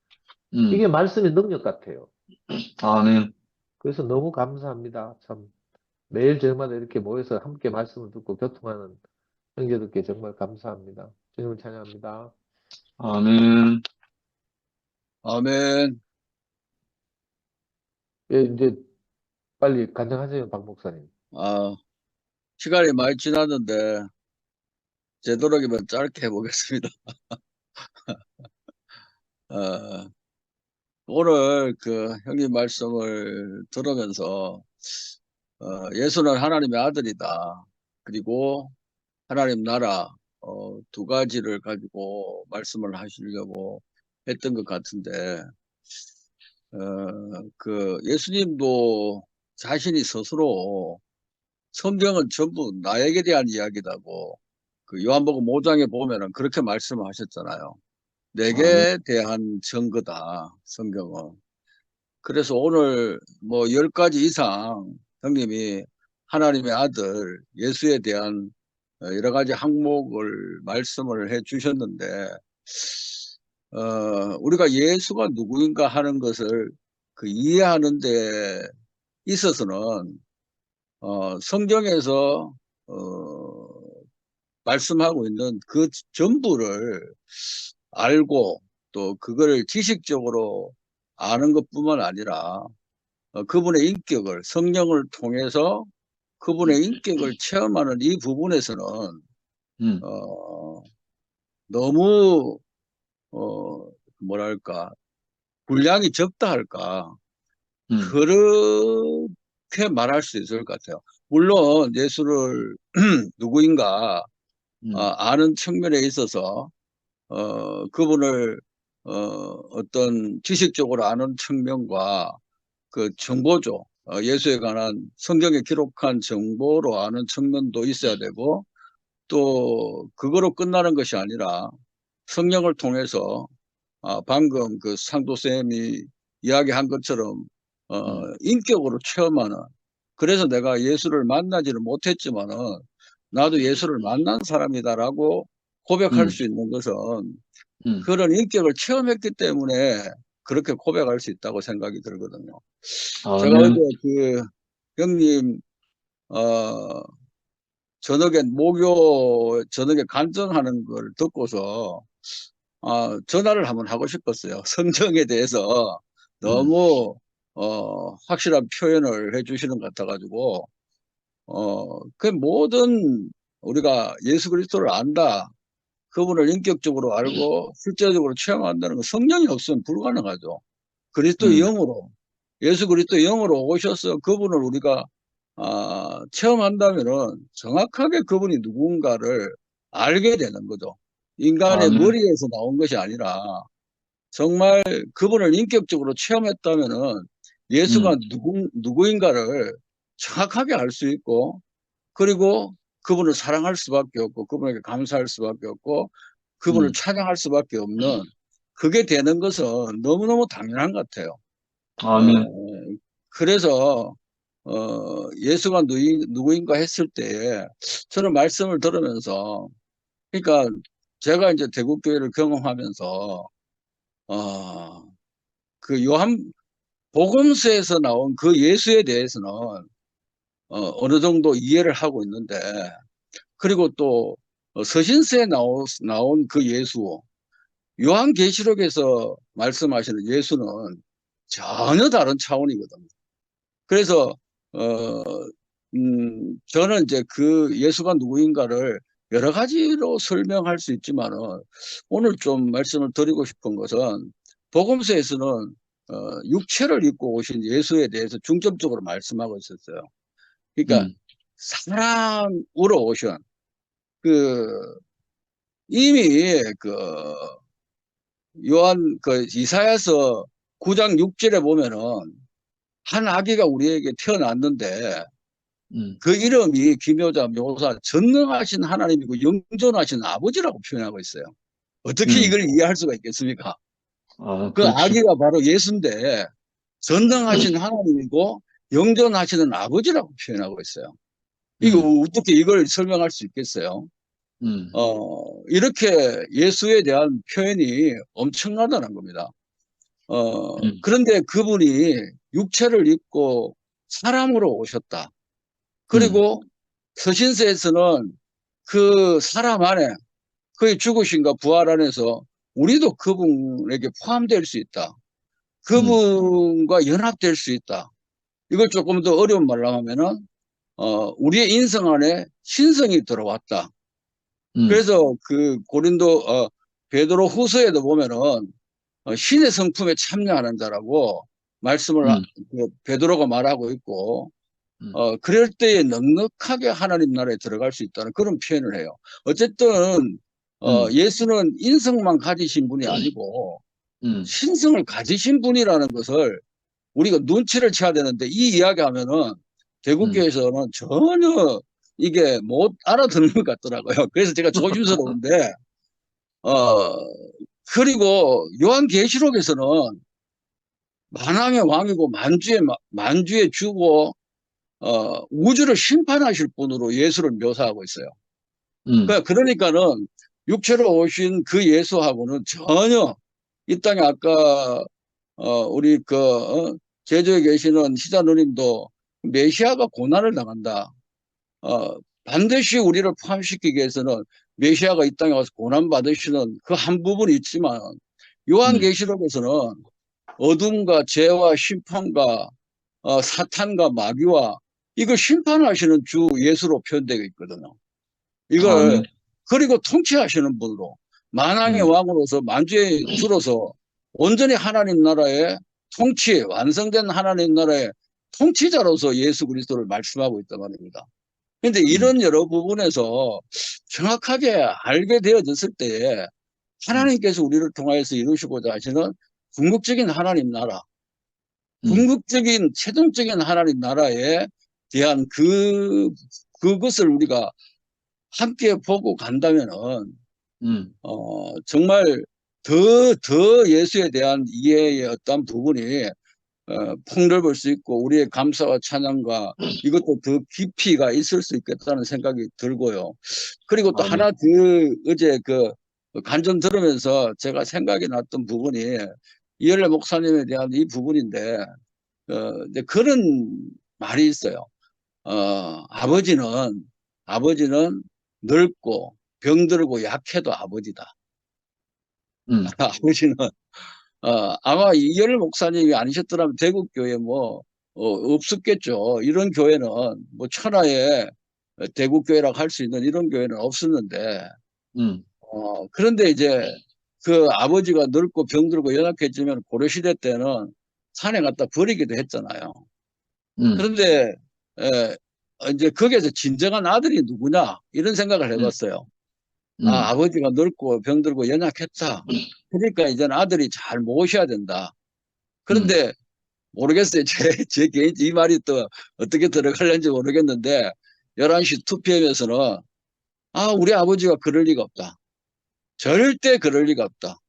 이게 말씀의 능력 같아요. 아멘. 그래서 너무 감사합니다. 참 매일 저녁마다 이렇게 모여서 함께 말씀을 듣고 교통하는 형제들께 정말 감사합니다. 주님을 찬양합니다. 아멘. 아멘. 예, 이제 빨리 간증하세요, 박 목사님. 아, 시간이 많이 지났는데, 되도록이면 짧게 해보겠습니다. 어, 오늘 그 형님 말씀을 들으면서, 예수는 하나님의 아들이다. 그리고 하나님 나라, 두 가지를 가지고 말씀을 하시려고 했던 것 같은데, 그 예수님도 자신이 스스로 성경은 전부 나에게 대한 이야기다고 그 요한복음 5장에 보면은 그렇게 말씀하셨잖아요. 내게 대한 증거다, 성경은. 그래서 오늘 뭐 10가지 이상 형님이 하나님의 아들 예수에 대한 여러 가지 항목을 말씀을 해 주셨는데, 우리가 예수가 누구인가 하는 것을 그 이해하는 데 있어서는, 성경에서, 말씀하고 있는 그 전부를 알고 또 그거를 지식적으로 아는 것뿐만 아니라, 그분의 인격을, 성령을 통해서 그분의 인격을 체험하는 이 부분에서는, 너무, 뭐랄까, 분량이 적다 할까, 그렇게 말할 수 있을 것 같아요. 물론 예수를 누구인가 아는 측면에 있어서 그분을 어떤 지식적으로 아는 측면과 그 정보죠. 예수에 관한 성경에 기록한 정보로 아는 측면도 있어야 되고, 또 그거로 끝나는 것이 아니라 성령을 통해서 방금 그 상도쌤이 이야기한 것처럼 인격으로 체험하는 그래서 내가 예수를 만나지는 못했지만은 나도 예수를 만난 사람이다라고 고백할 수 있는 것은 그런 인격을 체험했기 때문에 그렇게 고백할 수 있다고 생각이 들거든요. 제가 어제 아멘. 그 형님 저녁에 목요 저녁에 간증하는 걸 듣고서 전화를 한번 하고 싶었어요. 성경에 대해서 너무 확실한 표현을 해주시는 것 같아가지고 그 모든 우리가 예수 그리스도를 안다. 그분을 인격적으로 알고 실제적으로 체험한다는 건 성령이 없으면 불가능하죠. 그리스도의 영으로 예수 그리스도의 영으로 오셔서 그분을 우리가 체험한다면은 정확하게 그분이 누군가를 알게 되는 거죠. 인간의 아멘. 머리에서 나온 것이 아니라 정말 그분을 인격적으로 체험했다면은 예수가 누구인가를 정확하게 알 수 있고 그리고 그분을 사랑할 수밖에 없고 그분에게 감사할 수밖에 없고 그분을 찬양할 수밖에 없는 그게 되는 것은 너무너무 당연한 것 같아요. 아멘. 그래서 예수가 누구인가 했을 때 저는 말씀을 들으면서 그러니까 제가 이제 대국교회를 경험하면서 그 요한 복음서에서 나온 그 예수에 대해서는 어느 정도 이해를 하고 있는데 그리고 또 서신서에 나온 그 예수 요한계시록에서 말씀하시는 예수는 전혀 다른 차원이거든요. 그래서 저는 이제 그 예수가 누구인가를 여러 가지로 설명할 수 있지만은 오늘 좀 말씀을 드리고 싶은 것은 복음서에서는 육체를 입고 오신 예수에 대해서 중점적으로 말씀하고 있었어요. 그러니까 사람으로 오신 그 이미 그 요한 그 이사야서 9장 6절에 보면은 한 아기가 우리에게 태어났는데 그 이름이 기묘자 묘사 전능하신 하나님이고 영존하신 아버지라고 표현하고 있어요. 어떻게 이걸 이해할 수가 있겠습니까? 그 그렇지. 아기가 바로 예수인데 전능하신 하나님이고 영존하시는 아버지라고 표현하고 있어요. 이거 어떻게 이걸 설명할 수 있겠어요? 이렇게 예수에 대한 표현이 엄청나다는 겁니다. 그런데 그분이 육체를 입고 사람으로 오셨다. 그리고 서신서에서는 그 사람 안에 그의 죽으심과 부활 안에서 우리도 그분에게 포함될 수 있다. 그분과 연합될 수 있다. 이걸 조금 더 어려운 말로 하면은 우리의 인성 안에 신성이 들어왔다. 그래서 그 고린도 베드로 후서에도 보면은 신의 성품에 참여하는 자라고 말씀을 베드로가 말하고 있고 그럴 때에 넉넉하게 하나님 나라에 들어갈 수 있다는 그런 표현을 해요. 어쨌든 예수는 인성만 가지신 분이 아니고 신성을 가지신 분이라는 것을 우리가 눈치를 채야 되는데 이 이야기하면은 대국교에서는 전혀 이게 못 알아듣는 것 같더라고요. 그래서 제가 조심스러운데 그리고 요한계시록에서는 만왕의 왕이고 만주의 주고 우주를 심판하실 분으로 예수를 묘사하고 있어요. 그러니까는 육체로 오신 그 예수하고는 전혀 이 땅에 아까 우리 제주에 계시는 시자 누님도 메시아가 고난을 당한다. 반드시 우리를 포함시키기 위해서는 메시아가 이 땅에 와서 고난 받으시는 그 한 부분이 있지만 요한계시록에서는 어둠과 죄와 심판과 사탄과 마귀와 이걸 심판하시는 주 예수로 표현되어 있거든요. 이걸 그리고 통치하시는 분으로 만왕의 왕으로서 만주의 주로서 온전히 하나님 나라의 통치 완성된 하나님 나라의 통치자로서 예수 그리스도를 말씀하고 있단 말입니다. 그런데 이런 여러 부분에서 정확하게 알게 되어졌을 때에 하나님께서 우리를 통하여서 이루시고자 하시는 궁극적인 하나님 나라 궁극적인 최종적인 하나님 나라에 대한 그것을 우리가 함께 보고 간다면은 정말 더 예수에 대한 이해의 어떤 부분이 폭넓을 수 있고 우리의 감사와 찬양과 이것도 더 깊이가 있을 수 있겠다는 생각이 들고요. 그리고 또 아멘. 하나 더 어제 그 간증 들으면서 제가 생각이 났던 부분이 이열래 목사님에 대한 이 부분인데 이제 그런 말이 있어요. 아버지는 늙고 병들고 약해도 아버지다. 아버지는 아마 이열 목사님이 아니셨더라면 대구교회 없었겠죠. 이런 교회는 뭐 천하의 대구교회라고 할 수 있는 이런 교회는 없었는데 그런데 이제 그 아버지가 늙고 병들고 연약해지면 고려시대 때는 산에 갖다 버리기도 했잖아요. 그런데 이제 거기에서 진정한 아들이 누구냐 이런 생각을 해봤어요. 아버지가 늙고 병들고 연약했다. 그러니까 이제는 아들이 잘 모셔야 된다. 그런데 모르겠어요. 제 개인 이 말이 또 어떻게 들어갈는지 모르겠는데 11시 2PM에서는 우리 아버지가 그럴 리가 없다. 절대 그럴 리가 없다.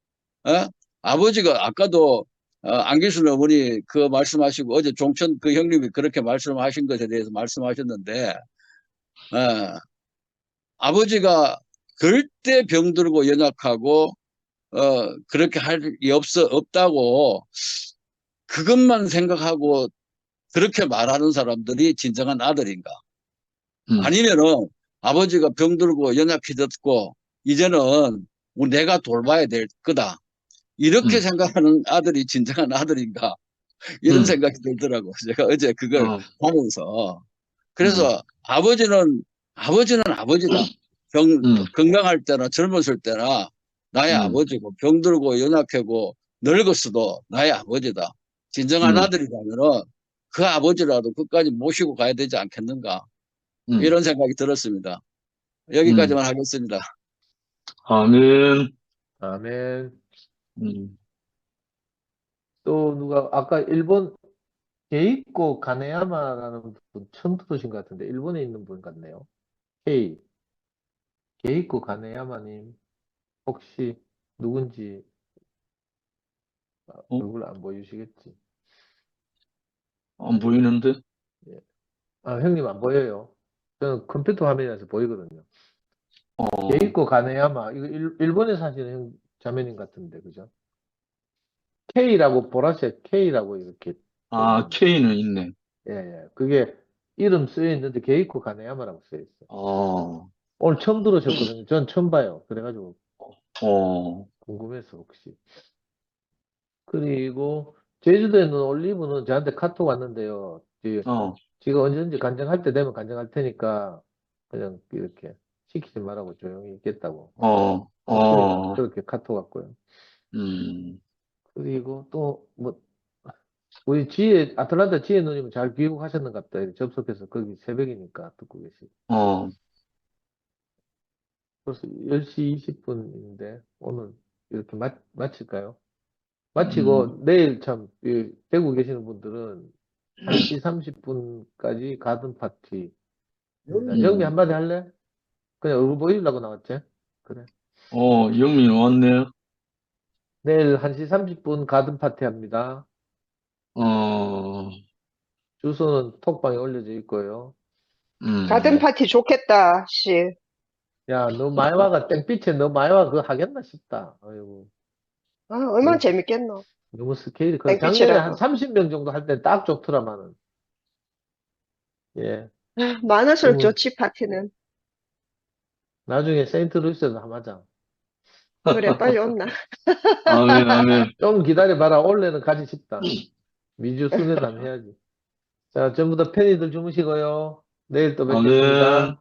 아버지가 아까도 안기순 어머니 그 말씀하시고 어제 종천 그 형님이 그렇게 말씀하신 것에 대해서 말씀하셨는데 아버지가 절대 병들고 연약하고 그렇게 할 리 없다고 그것만 생각하고 그렇게 말하는 사람들이 진정한 아들인가? 아니면은 아버지가 병들고 연약해졌고 이제는 내가 돌봐야 될 거다. 이렇게 생각하는 아들이 진정한 아들인가? 이런 생각이 들더라고. 제가 어제 그걸 보면서. 그래서 아버지는 아버지다. 건강할 때나 젊었을 때나 나의 아버지고 병들고 연약하고 늙었어도 나의 아버지다. 진정한 아들이라면은 그 아버지라도 끝까지 모시고 가야 되지 않겠는가? 이런 생각이 들었습니다. 여기까지만 하겠습니다. 아멘. 아멘. 또 누가 아까 일본 게이코 가네야마라는 분 처음 들으신 것 같은데 일본에 있는 분 같네요. 게이코 가네야마님 혹시 누군지 얼굴 안 보이시겠지? 안 보이는데? 형님 안 보여요. 저는 컴퓨터 화면에서 보이거든요. 게이코 가네야마 이거 일본에 사시는 자매님 같은데 그죠? K라고 보라색 K라고 이렇게 K는 있네. 예. 그게 이름 쓰여 있는데 게이코 가네야마라고 쓰여 있어요. 오늘 처음 들으셨거든요. 전 처음 봐요. 그래가지고 궁금해서 혹시. 그리고 제주도에 있는 올리브는 저한테 카톡 왔는데요. 지가 언제든지 간증할 때 되면 간증할 테니까 그냥 이렇게 시키지 말라고 조용히 있겠다고. 그렇게 카톡 왔고요. 그리고 또 뭐 우리 아틀란타 지혜 누님 잘 귀국하셨는갑다. 접속해서 거기 새벽이니까 듣고 계시고. 벌써 10시 20분인데 오늘 이렇게 마칠까요? 마치고 내일 참 대구 계시는 분들은 1시 30분까지 가든 파티. 영미 한마디 할래? 그냥 얼굴 보이려고 나왔지? 그래. 영민 왔네. 내일 1시 30분 가든 파티 합니다. 주소는 톡방에 올려져 있고요. 가든 파티 좋겠다, 씨. 야, 너 마이와가 땡빛에 너 마이와 그거 하겠나 싶다. 아이고. 얼마나 재밌겠노. 너무 스케일이 커. 작년에 한 30명 정도 할 때 딱 좋더라마는. 예. 많을수록 좋지, 파티는. 나중에 세인트루이스에서 한번 하자. 그래, 빨리 온나. 아멘. 좀 기다려봐라. 올해는 가지 싶다. 미주 순회도 한번 해야지. 자, 전부 다 편히들 주무시고요. 내일 또 뵙겠습니다.